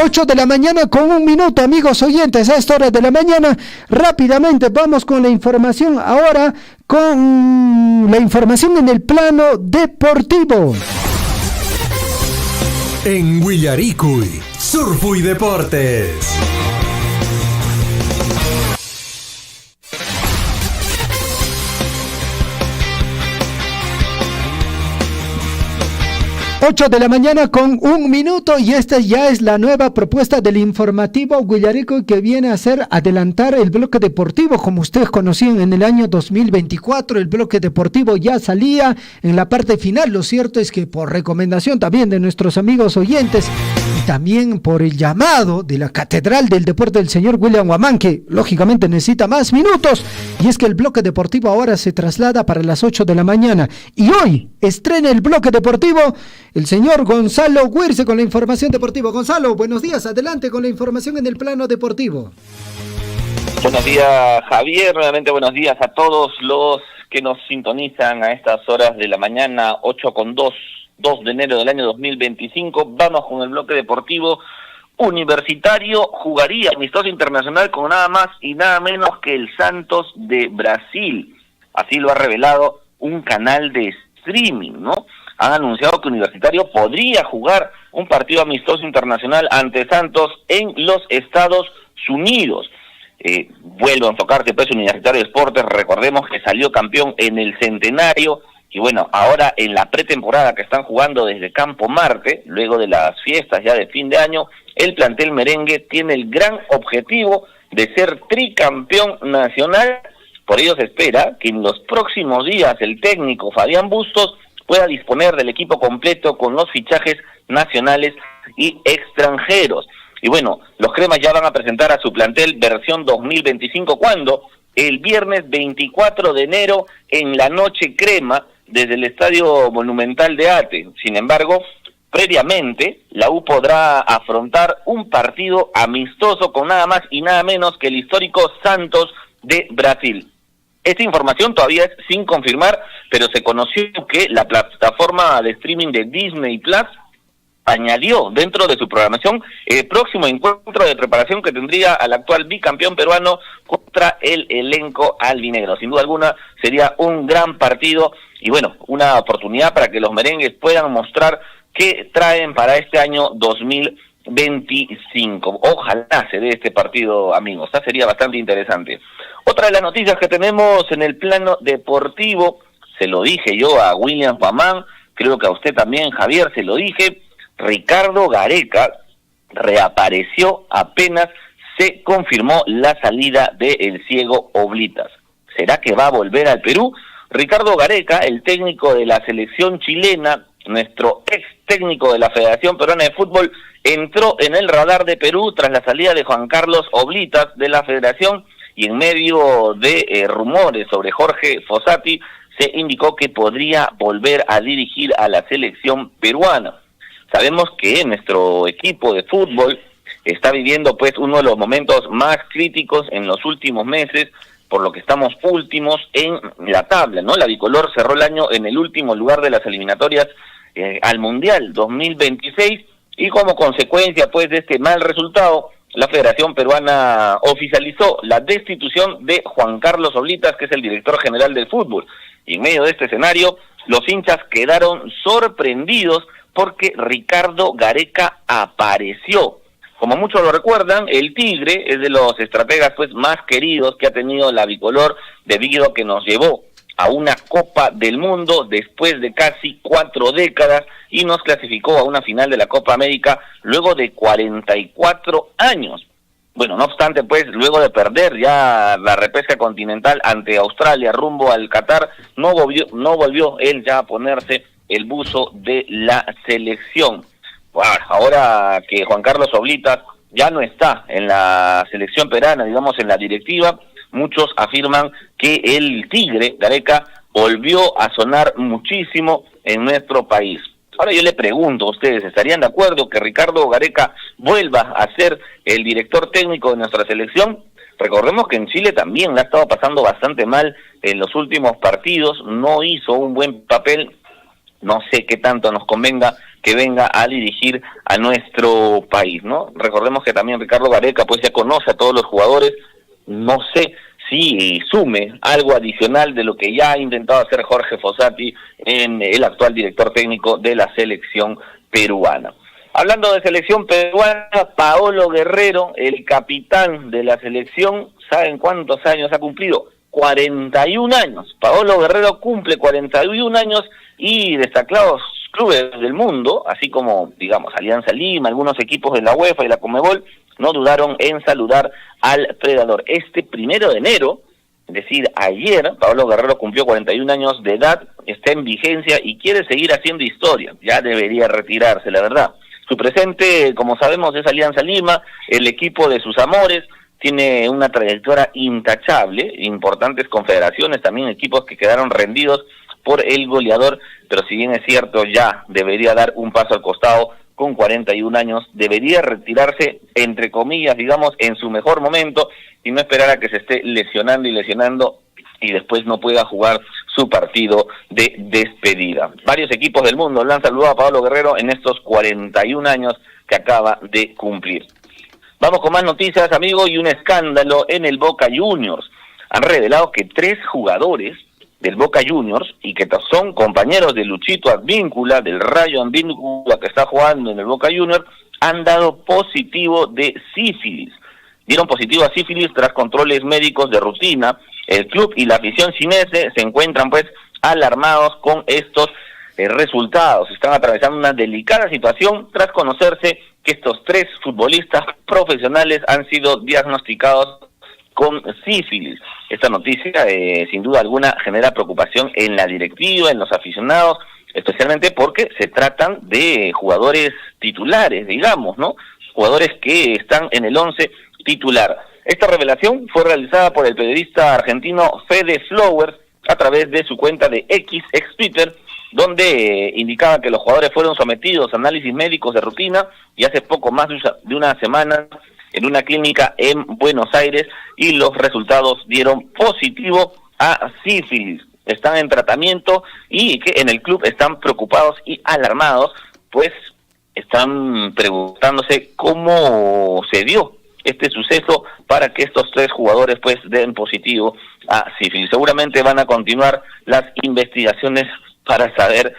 8 de la mañana con 1 minuto, amigos oyentes, a esta hora de la mañana. Rápidamente vamos con la información, ahora con la información en el plano deportivo. En Huillaricuy, Surfu y Deportes. 8 de la mañana con 1 minuto, y esta ya es la nueva propuesta del informativo Huillaricuy, que viene a hacer adelantar el bloque deportivo. Como ustedes conocían, en el año 2024 el bloque deportivo ya salía en la parte final. Lo cierto es que por recomendación también de nuestros amigos oyentes también por el llamado de la Catedral del Deporte del señor William Guamán, que lógicamente necesita más minutos, y es que el bloque deportivo ahora se traslada para las 8 de la mañana, y hoy estrena el bloque deportivo el señor Gonzalo Huirce con la información deportiva. Gonzalo, buenos días, adelante con la información en el plano deportivo. Buenos días, Javier, nuevamente buenos días a todos los que nos sintonizan a estas horas de la mañana, 8:02, 2 de enero del año 2025. Vamos con el bloque deportivo. Universitario jugaría amistoso internacional con nada más y nada menos que el Santos de Brasil. Así lo ha revelado un canal de streaming, ¿no? Han anunciado que Universitario podría jugar un partido amistoso internacional ante Santos en los Estados Unidos. Vuelve a enfocarse pues Universitario de Deportes, recordemos que salió campeón en el Centenario, y bueno, ahora en la pretemporada que están jugando desde Campo Marte, luego de las fiestas ya de fin de año, el plantel merengue tiene el gran objetivo de ser tricampeón nacional. Por ello se espera que en los próximos días el técnico Fabián Bustos pueda disponer del equipo completo con los fichajes nacionales y extranjeros. Y bueno, los cremas ya van a presentar a su plantel versión 2025, cuando el viernes 24 de enero en la noche crema desde el Estadio Monumental de Ate. Sin embargo, previamente la U podrá afrontar un partido amistoso con nada más y nada menos que el histórico Santos de Brasil. Esta información todavía es sin confirmar, pero se conoció que la plataforma de streaming de Disney Plus añadió dentro de su programación el próximo encuentro de preparación que tendría al actual bicampeón peruano contra el elenco albinegro. Sin duda alguna sería un gran partido y bueno, una oportunidad para que los merengues puedan mostrar qué traen para este año 2025. Ojalá se dé este partido, amigos, sería bastante interesante. Otra de las noticias que tenemos en el plano deportivo, se lo dije yo a William Guamán, creo que a usted también, Javier, se lo dije. Ricardo Gareca reapareció apenas se confirmó la salida de El Ciego Oblitas. ¿Será que va a volver al Perú? Ricardo Gareca, el técnico de la selección chilena, nuestro ex técnico de la Federación Peruana de Fútbol, entró en el radar de Perú tras la salida de Juan Carlos Oblitas de la Federación, y en medio de rumores sobre Jorge Fossati se indicó que podría volver a dirigir a la selección peruana. Sabemos que nuestro equipo de fútbol está viviendo pues uno de los momentos más críticos en los últimos meses, por lo que estamos últimos en la tabla, ¿no? La bicolor cerró el año en el último lugar de las eliminatorias al Mundial 2026, y como consecuencia pues de este mal resultado, la Federación Peruana oficializó la destitución de Juan Carlos Oblitas, que es el director general del fútbol. Y en medio de este escenario, los hinchas quedaron sorprendidos porque Ricardo Gareca apareció. Como muchos lo recuerdan, el Tigre es de los estrategas pues más queridos que ha tenido la bicolor, debido a que nos llevó a una Copa del Mundo después de casi 4 décadas y nos clasificó a una final de la Copa América luego de 44 años. Bueno, no obstante, pues, luego de perder ya la repesca continental ante Australia rumbo al Qatar, no volvió él ya a ponerse el buzo de la selección. Bueno, ahora que Juan Carlos Oblitas ya no está en la selección peruana, digamos en la directiva, muchos afirman que el Tigre Gareca volvió a sonar muchísimo en nuestro país. Ahora yo le pregunto a ustedes, ¿estarían de acuerdo que Ricardo Gareca vuelva a ser el director técnico de nuestra selección? Recordemos que en Chile también la ha estado pasando bastante mal en los últimos partidos, no hizo un buen papel. No sé qué tanto nos convenga que venga a dirigir a nuestro país, ¿no? Recordemos que también Ricardo Gareca pues ya conoce a todos los jugadores. No sé si sume algo adicional de lo que ya ha intentado hacer Jorge Fossati en el actual director técnico de la selección peruana. Hablando de selección peruana, Paolo Guerrero, el capitán de la selección, ¿saben cuántos años ha cumplido? 41 años. Paolo Guerrero cumple 41 años y destacados clubes del mundo, así como, digamos, Alianza Lima, algunos equipos de la UEFA y la Conmebol, no dudaron en saludar al Predador. Este 1 de enero, es decir, ayer, Paolo Guerrero cumplió 41 años de edad, está en vigencia y quiere seguir haciendo historia. Ya debería retirarse, la verdad. Su presente, como sabemos, es Alianza Lima, el equipo de sus amores, tiene una trayectoria intachable, importantes confederaciones, también equipos que quedaron rendidos por el goleador, pero si bien es cierto, ya debería dar un paso al costado. Con 41 años, debería retirarse, entre comillas, digamos, en su mejor momento, y no esperar a que se esté lesionando y después no pueda jugar su partido de despedida. Varios equipos del mundo le han saludado a Pablo Guerrero en estos 41 años que acaba de cumplir. Vamos con más noticias, amigos, y un escándalo en el Boca Juniors. Han revelado que 3 jugadores del Boca Juniors, y que son compañeros de Luchito Advíncula, del Rayo Advíncula, que está jugando en el Boca Juniors, han dado positivo de sífilis. Dieron positivo a sífilis tras controles médicos de rutina. El club y la afición chinese se encuentran pues alarmados con estos resultados. Están atravesando una delicada situación tras conocerse que estos 3 futbolistas profesionales han sido diagnosticados con sífilis. Esta noticia, sin duda alguna, genera preocupación en la directiva, en los aficionados, especialmente porque se tratan de jugadores titulares, digamos, ¿no? Jugadores que están en el 11 titular. Esta revelación fue realizada por el periodista argentino Fede Flowers a través de su cuenta de ex Twitter, donde indicaba que los jugadores fueron sometidos a análisis médicos de rutina y hace poco más de una semana en una clínica en Buenos Aires, y los resultados dieron positivo a sífilis. Están en tratamiento y que en el club están preocupados y alarmados, pues están preguntándose cómo se dio este suceso para que estos 3 jugadores pues den positivo a sífilis. Seguramente van a continuar las investigaciones para saber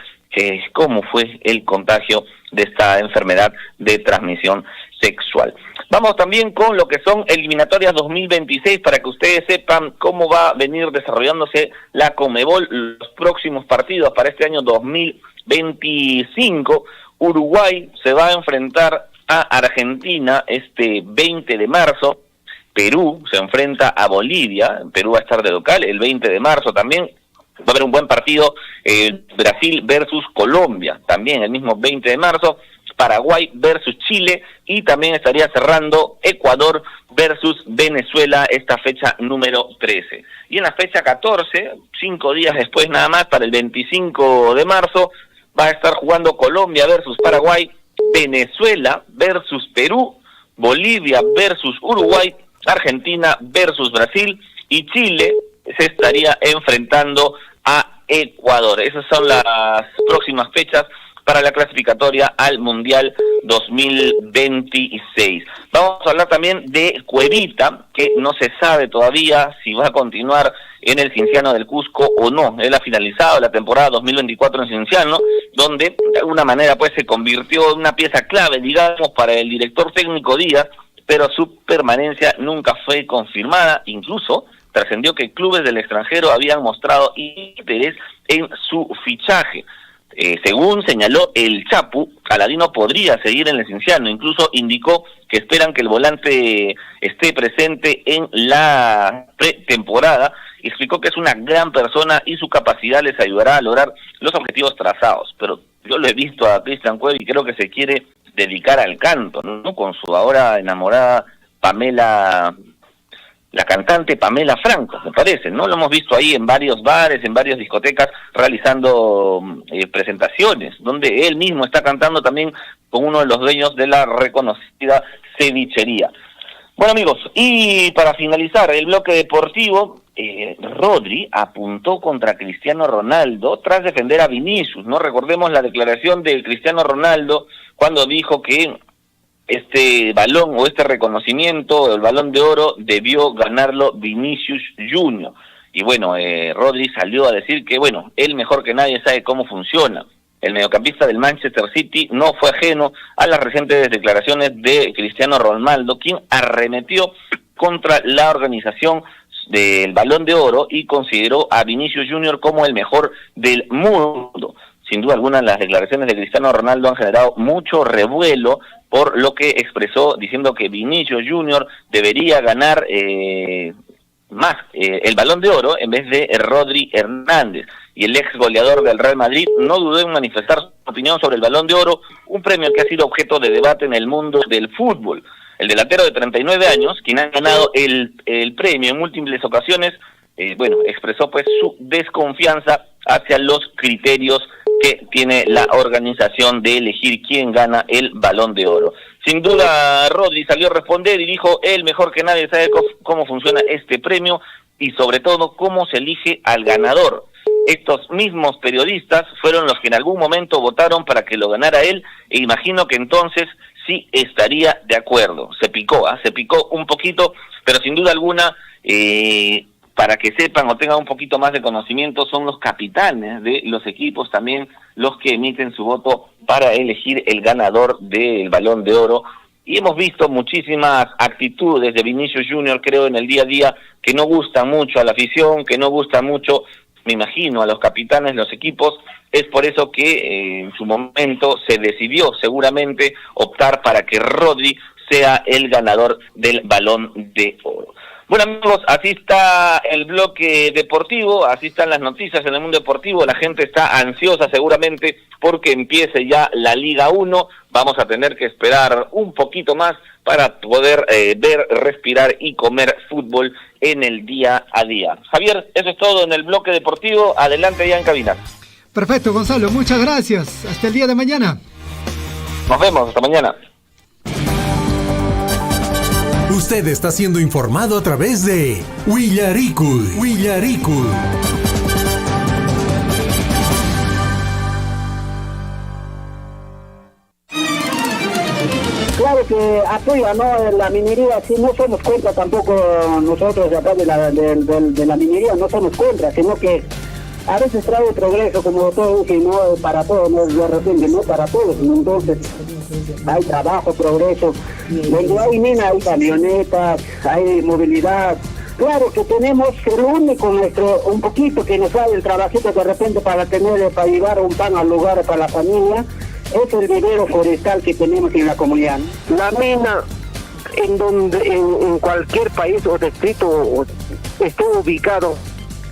cómo fue el contagio de esta enfermedad de transmisión sexual. Vamos también con lo que son eliminatorias 2026 para que ustedes sepan cómo va a venir desarrollándose la Conmebol, los próximos partidos para este año 2025. Uruguay se va a enfrentar a Argentina este 20 de marzo. Perú se enfrenta a Bolivia. Perú va a estar de local el 20 de marzo también. Va a haber un buen partido, Brasil versus Colombia, también el mismo 20 de marzo, Paraguay versus Chile, y también estaría cerrando Ecuador versus Venezuela, esta fecha número 13. Y en la fecha 14, 5 días después nada más, para el 25 de marzo, va a estar jugando Colombia versus Paraguay, Venezuela versus Perú, Bolivia versus Uruguay, Argentina versus Brasil, y Chile se estaría enfrentando a Ecuador. Esas son las próximas fechas para la clasificatoria al Mundial 2026. Vamos a hablar también de Cuevita, que no se sabe todavía si va a continuar en el Cienciano del Cusco o no. Él ha finalizado la temporada 2024 en Cienciano, donde de alguna manera pues se convirtió en una pieza clave, digamos, para el director técnico Díaz, pero su permanencia nunca fue confirmada. Incluso trascendió que clubes del extranjero habían mostrado interés en su fichaje. Según señaló el Chapu, Aladino podría seguir en el Cienciano. Incluso indicó que esperan que el volante esté presente en la pretemporada, y explicó que es una gran persona y su capacidad les ayudará a lograr los objetivos trazados. Pero yo lo he visto a Cristian Cueva y creo que se quiere dedicar al canto, ¿no? Con su ahora enamorada Pamela, la cantante Pamela Franco, me parece, ¿no? Lo hemos visto ahí en varios bares, en varias discotecas, realizando presentaciones, donde él mismo está cantando también con uno de los dueños de la reconocida cevichería. Bueno, amigos, y para finalizar el bloque deportivo, Rodri apuntó contra Cristiano Ronaldo tras defender a Vinicius, ¿no? Recordemos la declaración de Cristiano Ronaldo cuando dijo que este balón o este reconocimiento, el Balón de Oro, debió ganarlo Vinicius Junior. Y bueno, Rodri salió a decir que, bueno, él mejor que nadie sabe cómo funciona. El mediocampista del Manchester City no fue ajeno a las recientes declaraciones de Cristiano Ronaldo, quien arremetió contra la organización del Balón de Oro y consideró a Vinicius Junior como el mejor del mundo. Sin duda alguna, las declaraciones de Cristiano Ronaldo han generado mucho revuelo por lo que expresó, diciendo que Vinicius Junior debería ganar más el Balón de Oro en vez de Rodri Hernández. y el ex goleador del Real Madrid, no dudó en manifestar su opinión sobre el Balón de Oro, un premio que ha sido objeto de debate en el mundo del fútbol. El delantero de 39 años, quien ha ganado el premio en múltiples ocasiones, expresó pues su desconfianza hacia los criterios que tiene la organización de elegir quién gana el Balón de Oro. Sin duda, Rodri salió a responder y dijo, él mejor que nadie sabe cómo funciona este premio y sobre todo cómo se elige al ganador. Estos mismos periodistas fueron los que en algún momento votaron para que lo ganara él, e imagino que entonces sí estaría de acuerdo. Se picó un poquito, pero sin duda alguna, para que sepan o tengan un poquito más de conocimiento, son los capitanes de los equipos también los que emiten su voto para elegir el ganador del Balón de Oro. Y hemos visto muchísimas actitudes de Vinicius Junior, creo, en el día a día, que no gustan mucho a la afición, que no gustan mucho, me imagino, a los capitanes de los equipos. Es por eso que en su momento se decidió seguramente optar para que Rodri sea el ganador del Balón de Oro. Bueno, amigos, así está el bloque deportivo, así están las noticias en el mundo deportivo. La gente está ansiosa seguramente porque empiece ya la Liga 1. Vamos a tener que esperar un poquito más para poder ver, respirar y comer fútbol en el día a día. Javier, eso es todo en el bloque deportivo. Adelante ya en cabina. Perfecto, Gonzalo, muchas gracias. Hasta el día de mañana. Nos vemos, hasta mañana. Usted está siendo informado a través de Willaricul. Claro que apoya, ¿no?, la minería. Si no somos contra tampoco nosotros acá de la minería, no somos contra, sino que a veces trae progreso, como todo dije, no para todos, no de repente, no para todos. Entonces hay trabajo, progreso. Donde hay mina, hay camionetas, hay movilidad. Claro que tenemos el único un poquito que nos da el trabajito de repente para llevar un pan al lugar para la familia, es el vivero forestal que tenemos en la comunidad. La mina, en cualquier país o distrito esté ubicado,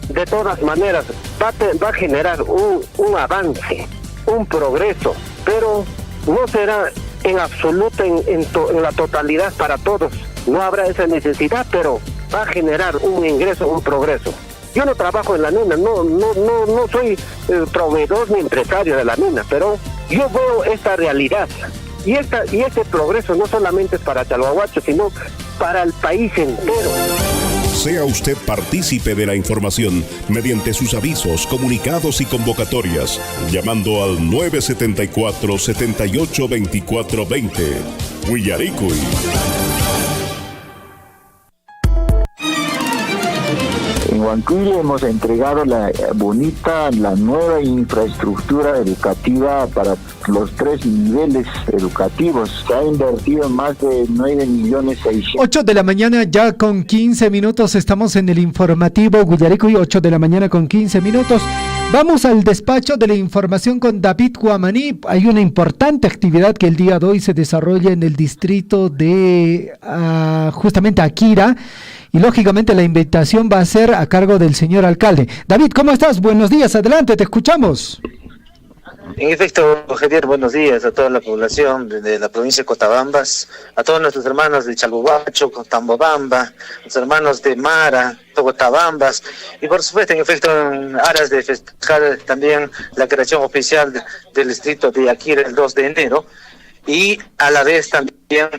de todas maneras va a generar un avance, un progreso, pero no será en absoluto en la totalidad para todos. No habrá esa necesidad, pero va a generar un ingreso, un progreso. Yo no trabajo en la mina, no soy proveedor ni empresario de la mina, pero yo veo esta realidad y este progreso no solamente es para Chalhuahuacho, sino para el país entero. Sea usted partícipe de la información mediante sus avisos, comunicados y convocatorias, llamando al 974-782420. Willaricui. En Huancuire hemos entregado la nueva infraestructura educativa para los 3 niveles educativos. Se ha invertido más de 9.600.000. 8 de la mañana ya con 15 minutos. Estamos en el informativo Willaricui, 8 de la mañana con 15 minutos. Vamos al despacho de la información con David Guamaní. Hay una importante actividad que el día de hoy se desarrolla en el distrito de justamente Akira. Y lógicamente la invitación va a ser a cargo del señor alcalde. David, ¿cómo estás? Buenos días, adelante, te escuchamos. En efecto, Javier, buenos días a toda la población de la provincia de Cotabambas, a todos nuestros hermanos de Chalhuahuacho, Cotambobamba, los hermanos de Mara, Cotabambas, y por supuesto, en efecto, en aras de festejar también la creación oficial del distrito de Akira el 2 de enero, y a la vez también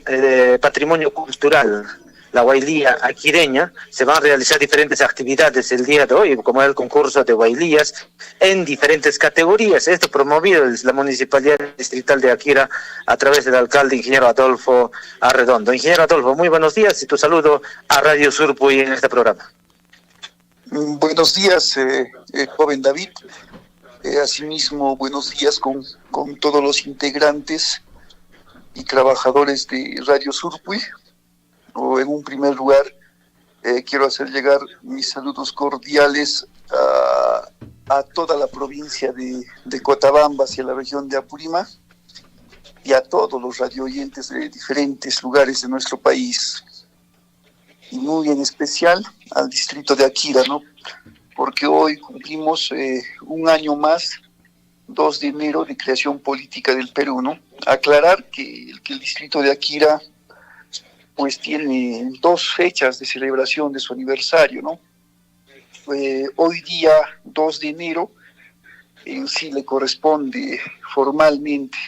patrimonio cultural. La Huaylía aquireña, se van a realizar diferentes actividades el día de hoy, como el concurso de Huaylías en diferentes categorías. Esto promovido desde la Municipalidad Distrital de Akira a través del alcalde, ingeniero Adolfo Arredondo. Ingeniero Adolfo, muy buenos días y tu saludo a Radio Surpuy en este programa. Buenos días, joven David. Asimismo, buenos días con todos los integrantes y trabajadores de Radio Surpuy. En un primer lugar, quiero hacer llegar mis saludos cordiales a toda la provincia de Cotabambas y a la región de Apurímac y a todos los radioyentes de diferentes lugares de nuestro país, y muy en especial al distrito de Akira, ¿no? porque hoy cumplimos un año más, 2 de enero, de creación política del Perú, ¿no? Aclarar que el distrito de Akira pues tiene 2 fechas de celebración de su aniversario, ¿no? Hoy día, 2 de enero, en sí le corresponde formalmente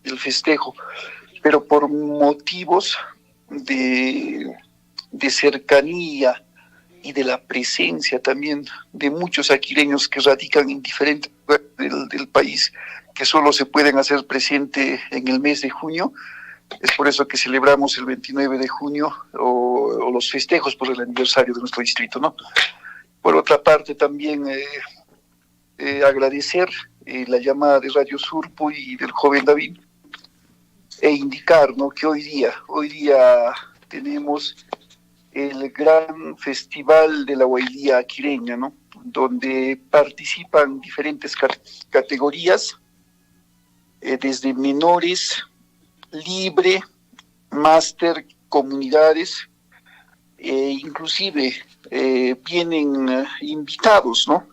el festejo, pero por motivos de cercanía y de la presencia también de muchos aquireños que radican en diferentes lugares del país, que solo se pueden hacer presente en el mes de junio. Es por eso que celebramos el 29 de junio o los festejos por el aniversario de nuestro distrito, ¿no? Por otra parte, también agradecer la llamada de Radio Surpo y del joven David e indicar, ¿no?, que hoy día tenemos el gran festival de la Huaylía aquireña, ¿no?, donde participan diferentes categorías, desde menores, libre, máster, comunidades, inclusive vienen invitados, ¿no?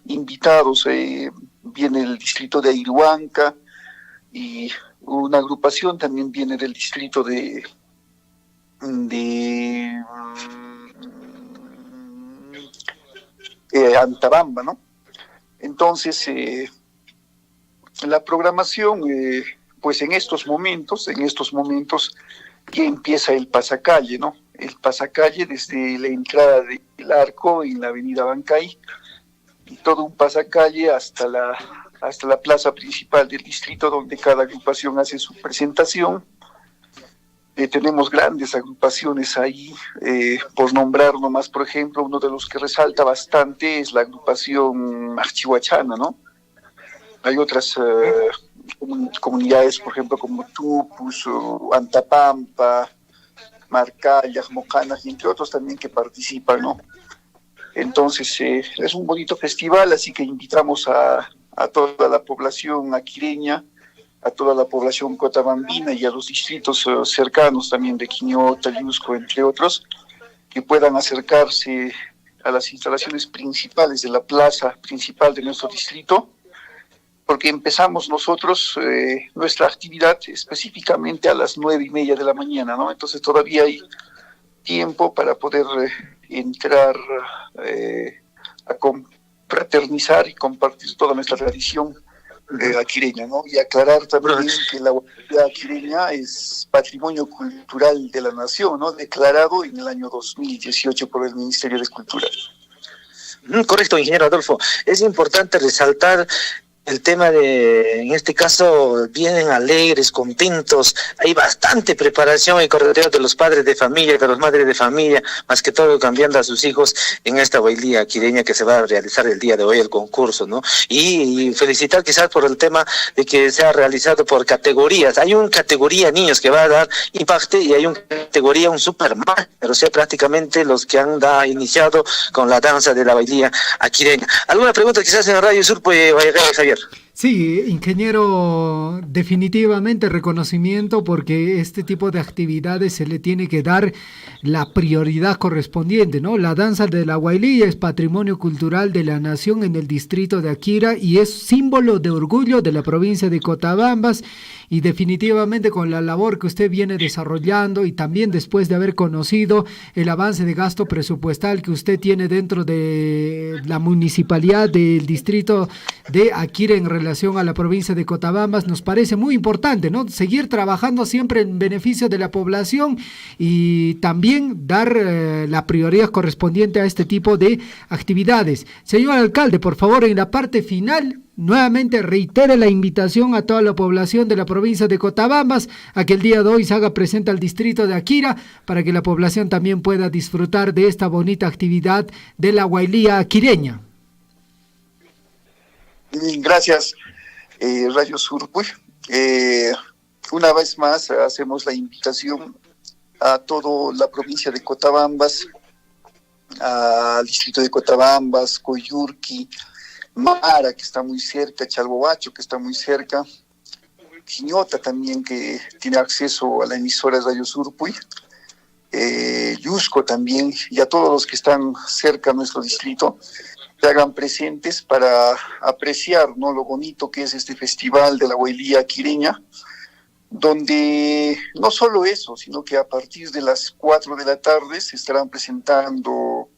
Viene el distrito de Airuanca y una agrupación también viene del distrito de Antabamba, ¿no? Entonces, la programación, pues en estos momentos ya empieza el pasacalle, ¿no? El pasacalle desde la entrada del arco en la avenida Bancay, y todo un pasacalle hasta la plaza principal del distrito, donde cada agrupación hace su presentación. Tenemos grandes agrupaciones ahí, por nombrar nomás, por ejemplo, uno de los que resalta bastante es la agrupación Archihuachana, ¿no? Hay otras comunidades, por ejemplo, como Tupus, Antapampa, Marcaya, Mocanas, y entre otros también que participan, ¿no? Entonces, es un bonito festival, así que invitamos a toda la población aquireña, a toda la población cotabambina y a los distritos cercanos también de Quiñota, Yusco, entre otros, que puedan acercarse a las instalaciones principales de la plaza principal de nuestro distrito, porque empezamos nosotros nuestra actividad específicamente a las 9:30 de la mañana, ¿no? Entonces todavía hay tiempo para poder entrar a confraternizar y compartir toda nuestra tradición aquireña, ¿no? Y aclarar también que la Huaylía aquireña es patrimonio cultural de la nación, ¿no? Declarado en el año 2018 por el Ministerio de Cultura. Correcto, ingeniero Adolfo. Es importante resaltar el tema de, en este caso, vienen alegres, contentos, hay bastante preparación y correteo de los padres de familia, de las madres de familia, más que todo cambiando a sus hijos en esta Huaylía aquireña que se va a realizar el día de hoy, el concurso, ¿no? Y felicitar quizás por el tema de que se ha realizado por categorías. Hay una categoría niños que va a dar impacto y hay una categoría un Superman, pero sea prácticamente los que han iniciado con la danza de la Huaylía aquireña. ¿Alguna pregunta quizás en Radio Sur, pues, Javier? Sí, ingeniero, definitivamente reconocimiento, porque este tipo de actividades se le tiene que dar la prioridad correspondiente, ¿no? La danza de la Huaylía es patrimonio cultural de la nación en el distrito de Akira y es símbolo de orgullo de la provincia de Cotabambas, y definitivamente con la labor que usted viene desarrollando y también después de haber conocido el avance de gasto presupuestal que usted tiene dentro de la municipalidad del distrito de Akira en relación a la provincia de Cotabambas, nos parece muy importante, ¿no? Seguir trabajando siempre en beneficio de la población y también dar la prioridad correspondiente a este tipo de actividades. Señor alcalde, por favor, en la parte final, nuevamente reitere la invitación a toda la población de la provincia de Cotabambas a que el día de hoy se haga presente al distrito de Akira para que la población también pueda disfrutar de esta bonita actividad de la Huaylía aquireña. Gracias, Radio Sur. Una vez más hacemos la invitación a toda la provincia de Cotabambas, al distrito de Cotabambas, Coyurqui, Mara, que está muy cerca, Chalbobacho, que está muy cerca, Quiñota también, que tiene acceso a la emisora de Radio Surpuy, Yusco también, y a todos los que están cerca de nuestro distrito, se hagan presentes para apreciar, ¿no?, lo bonito que es este festival de la Huaylilla Aquireña, donde no solo eso, sino que a partir de las 4 de la tarde se estarán presentando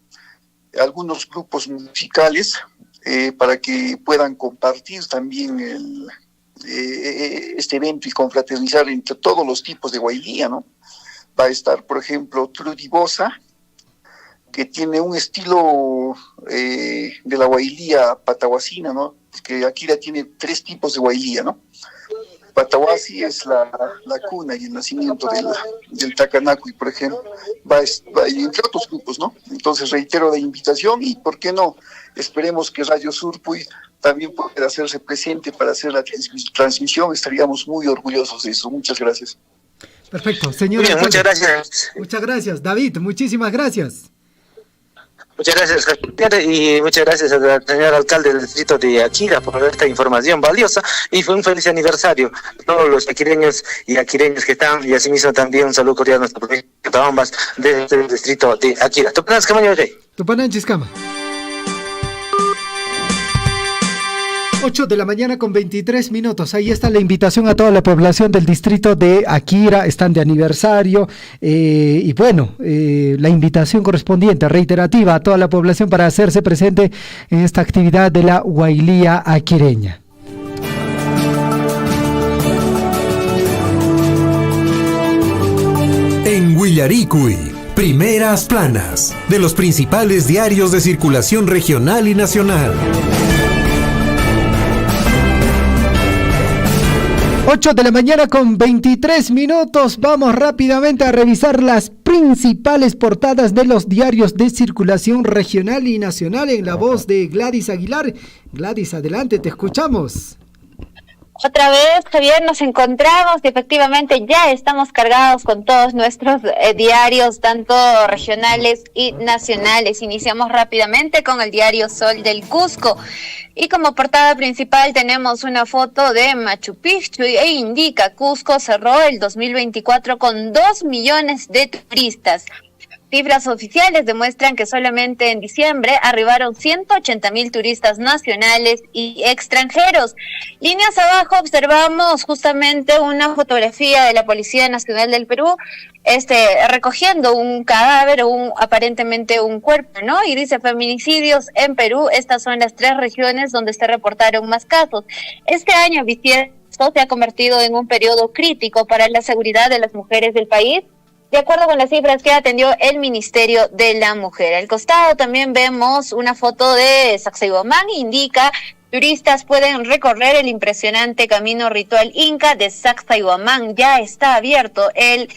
algunos grupos musicales para que puedan compartir también este evento y confraternizar entre todos los tipos de Huaylilla, ¿no? Va a estar, por ejemplo, Trudy Bosa, que tiene un estilo de la Huaylilla patahuasina, ¿no? Que Akira tiene 3 tipos de Huaylilla, ¿no? Patahuasi es la cuna y el nacimiento del Tacanacuy, por ejemplo, y entre otros grupos, ¿no? Entonces reitero la invitación y, ¿por qué no? Esperemos que Radio Surpuy también pueda hacerse presente para hacer la transmisión. Estaríamos muy orgullosos de eso. Muchas gracias. Perfecto, señor. Bien, muchas gracias. Muchas gracias, David. Muchísimas gracias. Muchas gracias, Javier, y muchas gracias al señor alcalde del distrito de Akira por esta información valiosa, y fue un feliz aniversario a todos los aquireños y aquireños que están, y asimismo también un saludo cordial a nuestra provincia de Cotabambas desde el distrito de Akira. Tupananchis Cama, Rey. Tupananchis Cama. 8 de la mañana con 23 minutos. Ahí está la invitación a toda la población del distrito de Akira. Están de aniversario. Y bueno, la invitación correspondiente, reiterativa, a toda la población para hacerse presente en esta actividad de la Huaylilla Aquireña. En Huillaricuy, primeras planas de los principales diarios de circulación regional y nacional. 8 de la mañana con 23 minutos. Vamos rápidamente a revisar las principales portadas de los diarios de circulación regional y nacional en la voz de Gladys Aguilar. Gladys, adelante, te escuchamos. Otra vez, Javier, nos encontramos y efectivamente ya estamos cargados con todos nuestros diarios, tanto regionales y nacionales. Iniciamos rápidamente con el diario Sol del Cusco. Y como portada principal tenemos una foto de Machu Picchu e indica: Cusco cerró el 2024 con 2 millones de turistas. Cifras oficiales demuestran que solamente en diciembre arribaron 180,000 turistas nacionales y extranjeros. Líneas abajo observamos justamente una fotografía de la Policía Nacional del Perú, recogiendo un cadáver, aparentemente un cuerpo, ¿no? Y dice: feminicidios en Perú. Estas son las 3 regiones donde se reportaron más casos. Este año bisiesto se ha convertido en un periodo crítico para la seguridad de las mujeres del país, de acuerdo con las cifras que atendió el Ministerio de la Mujer. Al costado también vemos una foto de Sacsayhuamán, indica: turistas pueden recorrer el impresionante camino ritual Inca de Sacsayhuamán. Ya está abierto el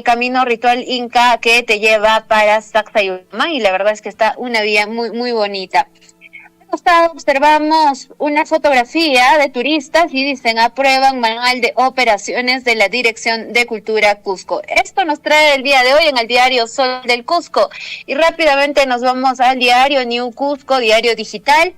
camino ritual Inca que te lleva para Sacsayhuamán, y la verdad es que está una vía muy, muy bonita. Observamos una fotografía de turistas y dicen: aprueban manual de operaciones de la Dirección de Cultura Cusco. Esto nos trae el día de hoy en el diario Sol del Cusco. Y rápidamente nos vamos al diario New Cusco, diario digital.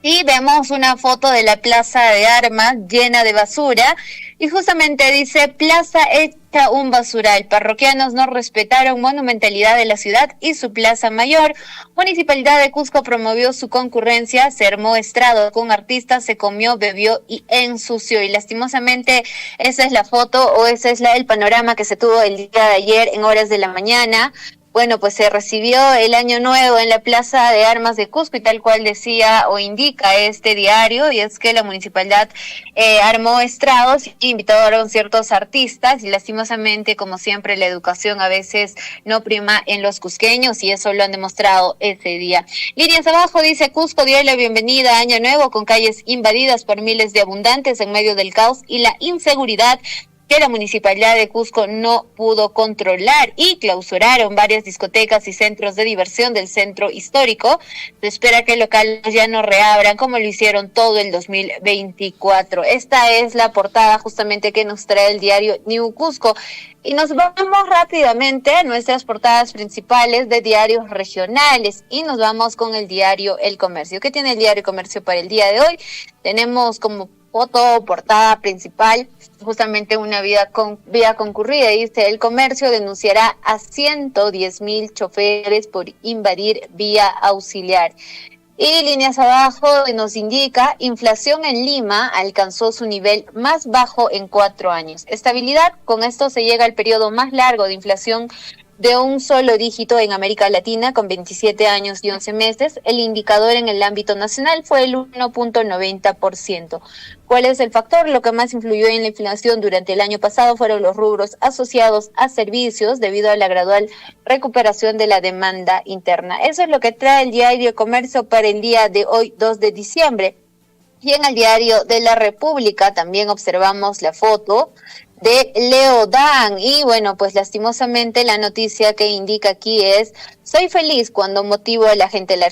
Y vemos una foto de la Plaza de Armas llena de basura. Y justamente dice: plaza hecha un basural. Parroquianos no respetaron monumentalidad de la ciudad y su plaza mayor. Municipalidad de Cusco promovió su concurrencia, se armó estrado con artistas, se comió, bebió y ensució. Y lastimosamente esa es la foto, o ese es el panorama que se tuvo el día de ayer en horas de la mañana. Bueno, pues se recibió el Año Nuevo en la Plaza de Armas de Cusco, y tal cual decía o indica este diario, y es que la municipalidad armó estrados y invitaron ciertos artistas, y lastimosamente, como siempre, la educación a veces no prima en los cusqueños, y eso lo han demostrado ese día. Líneas abajo dice: Cusco dio la bienvenida a Año Nuevo con calles invadidas por miles de abundantes en medio del caos y la inseguridad que la Municipalidad de Cusco no pudo controlar, y clausuraron varias discotecas y centros de diversión del centro histórico. Se espera que locales ya no reabran como lo hicieron todo el 2024. Esta es la portada justamente que nos trae el diario New Cusco. Y nos vamos rápidamente a nuestras portadas principales de diarios regionales, y nos vamos con el diario El Comercio. ¿Qué tiene el diario El Comercio para el día de hoy? Tenemos como foto, portada principal, justamente una vía concurrida. Dice: El Comercio denunciará a 110,000 choferes por invadir vía auxiliar. Y líneas abajo nos indica, inflación en Lima alcanzó su nivel más bajo en 4 años. Estabilidad, con esto se llega al periodo más largo de inflación de un solo dígito en América Latina, con 27 años y 11 meses. El indicador en el ámbito nacional fue el 1.90%. ¿Cuál es el factor? Lo que más influyó en la inflación durante el año pasado fueron los rubros asociados a servicios debido a la gradual recuperación de la demanda interna. Eso es lo que trae el diario Comercio para el día de hoy, 2 de diciembre. Y en el diario de la República también observamos la foto de Leo Dan. Y bueno, pues lastimosamente la noticia que indica aquí es: soy feliz cuando motivo a la gente. El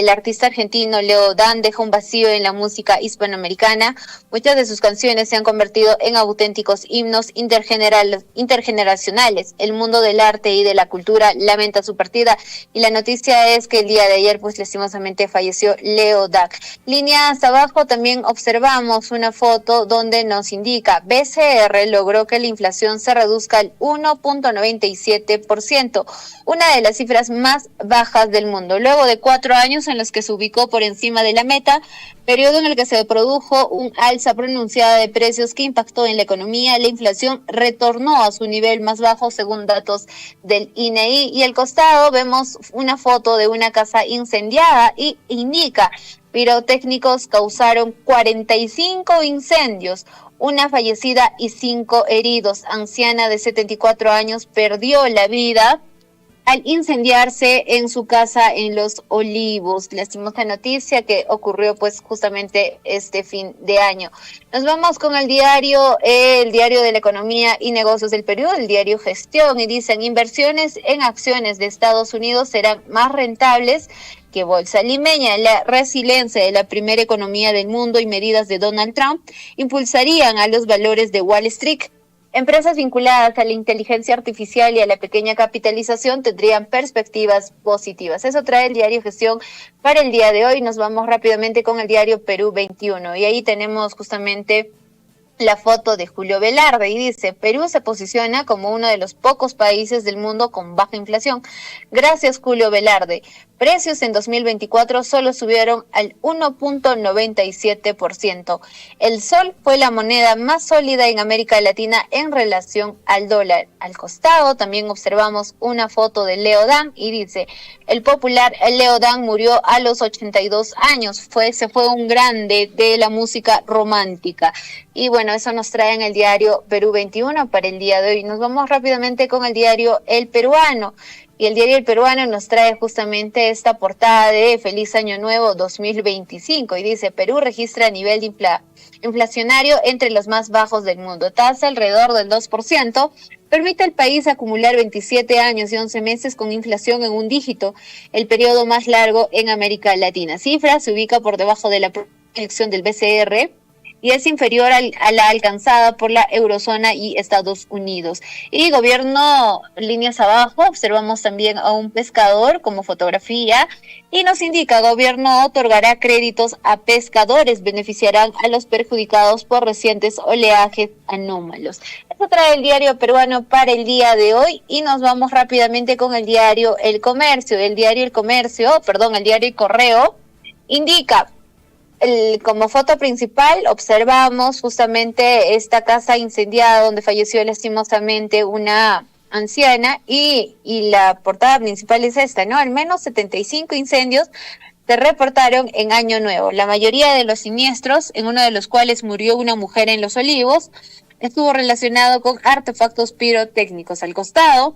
artista argentino Leo Dan deja un vacío en la música hispanoamericana. Muchas de sus canciones se han convertido en auténticos himnos intergeneracionales. El mundo del arte y de la cultura lamenta su partida, y la noticia es que el día de ayer pues lastimosamente falleció Leo Dan. Líneas abajo también observamos una foto donde nos indica: BCR logró que la inflación se reduzca al 1.97%, una de las cifras más bajas del mundo, luego de 4 años en los que se ubicó por encima de la meta, periodo en el que se produjo un alza pronunciada de precios que impactó en la economía. La inflación retornó a su nivel más bajo según datos del INEI, y al costado vemos una foto de una casa incendiada y indica: pirotécnicos causaron 45 incendios, una fallecida y 5 heridos. Anciana de 74 años perdió la vida al incendiarse en su casa en Los Olivos. Lastimosa noticia que ocurrió pues justamente este fin de año. Nos vamos con el diario de la Economía y Negocios del Perú, el diario Gestión, y dicen: inversiones en acciones de Estados Unidos serán más rentables que bolsa limeña. La resiliencia de la primera economía del mundo y medidas de Donald Trump impulsarían a los valores de Wall Street. Empresas vinculadas a la inteligencia artificial y a la pequeña capitalización tendrían perspectivas positivas. Eso trae el diario Gestión para el día de hoy. Nos vamos rápidamente con el diario Perú 21, y ahí tenemos justamente la foto de Julio Velarde, y dice: Perú se posiciona como uno de los pocos países del mundo con baja inflación. Gracias, Julio Velarde. Precios en 2024 solo subieron al 1.97%. El sol fue la moneda más sólida en América Latina en relación al dólar. Al costado también observamos una foto de Leo Dan, y dice: el popular Leo Dan murió a los 82 años. Se fue un grande de la música romántica. Y bueno, eso nos trae en el diario Perú 21 para el día de hoy. Nos vamos rápidamente con el diario El Peruano. Y el diario El Peruano nos trae justamente esta portada de Feliz Año Nuevo 2025. Y dice: Perú registra nivel de inflacionario entre los más bajos del mundo. Tasa alrededor del 2%. Permite al país acumular 27 años y 11 meses con inflación en un dígito, el periodo más largo en América Latina. Cifra se ubica por debajo de la proyección del BCR, y es inferior a la alcanzada por la Eurozona y Estados Unidos. Y gobierno, líneas abajo, observamos también a un pescador como fotografía, y nos indica: gobierno otorgará créditos a pescadores, beneficiarán a los perjudicados por recientes oleajes anómalos. Esto trae el diario Peruano para el día de hoy, y nos vamos rápidamente con el diario El Comercio. El diario El Correo indica: como foto principal observamos justamente esta casa incendiada donde falleció lastimosamente una anciana, y la portada principal es esta, ¿no? Al menos 75 incendios se reportaron en Año Nuevo. La mayoría de los siniestros, en uno de los cuales murió una mujer en Los Olivos, estuvo relacionado con artefactos pirotécnicos. Al costado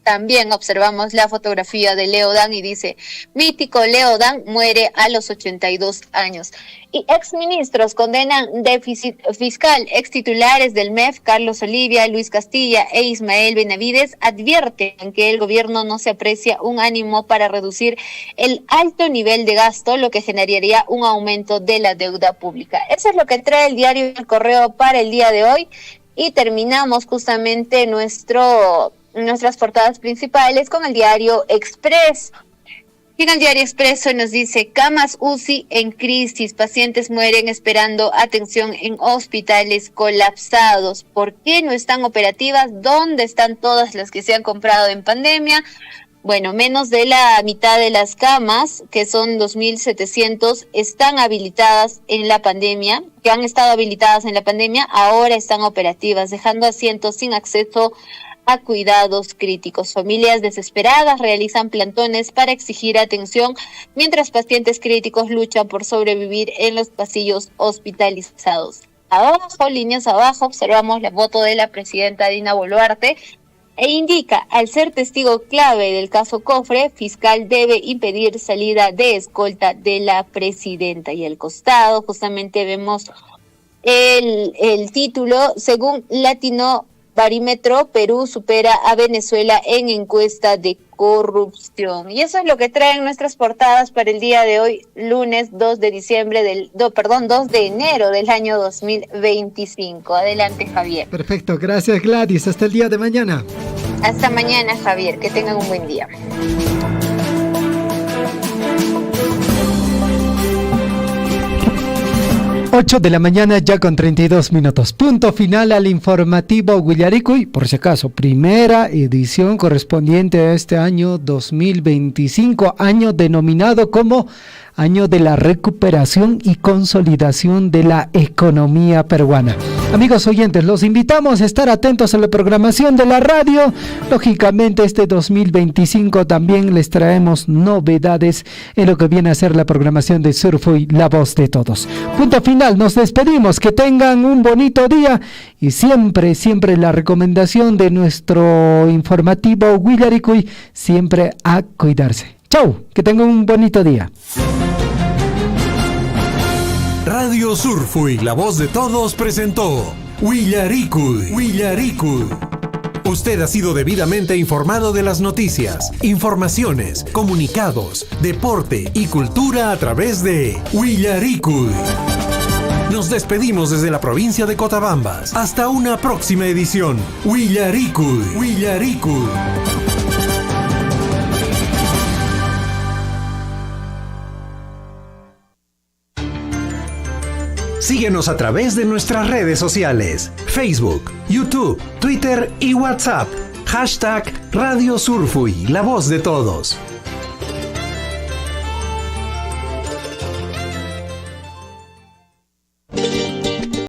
también observamos la fotografía de Leo Dan, y dice: mítico Leo Dan muere a los 82 años. Y exministros condenan déficit fiscal. Extitulares del MEF, Carlos Olivia, Luis Castilla e Ismael Benavides, advierten que el gobierno no se aprecia un ánimo para reducir el alto nivel de gasto, lo que generaría un aumento de la deuda pública. Eso es lo que trae el diario El Correo para el día de hoy, y terminamos justamente nuestras portadas principales con el diario Expreso. Y en el diario Expreso nos dice: camas UCI en crisis, pacientes mueren esperando atención en hospitales colapsados. ¿Por qué no están operativas? ¿Dónde están todas las que se han comprado en pandemia? Bueno, menos de la mitad de las camas, que son 2.700, están habilitadas en la pandemia, que han estado habilitadas en la pandemia, ahora están operativas, dejando asientos sin acceso a cuidados críticos. Familias desesperadas realizan plantones para exigir atención, mientras pacientes críticos luchan por sobrevivir en los pasillos hospitalizados. Abajo, líneas abajo, observamos la foto de la presidenta Dina Boluarte, e indica, al ser testigo clave del caso Cofre, fiscal debe impedir salida de escolta de la presidenta. Y al costado justamente vemos el título: según Latino Barímetro, Perú supera a Venezuela en encuesta de corrupción. Y eso es lo que traen nuestras portadas para el día de hoy, lunes 2 de enero del año 2025. Adelante, Javier. Perfecto, gracias Gladys. Hasta el día de mañana. Hasta mañana, Javier. Que tengan un buen día. 8 de la mañana ya con 32 minutos. Punto final al informativo Willaricui. Por si acaso, primera edición correspondiente a este año 2025, año denominado como Año de la Recuperación y Consolidación de la Economía Peruana. Amigos oyentes, los invitamos a estar atentos a la programación de la radio. Lógicamente, este 2025 también les traemos novedades en lo que viene a ser la programación de Surfui, la voz de todos. Punto final, nos despedimos. Que tengan un bonito día y siempre la recomendación de nuestro informativo Willaricui, siempre a cuidarse. Chau, que tengan un bonito día. Radio Surfui, la voz de todos, presentó Willaricui. Usted ha sido debidamente informado de las noticias, informaciones, comunicados, deporte y cultura a través de Willaricui. Nos despedimos desde la provincia de Cotabambas. Hasta una próxima edición. Willaricui. Síguenos a través de nuestras redes sociales: Facebook, YouTube, Twitter y WhatsApp. #Radio Surfui, la voz de todos.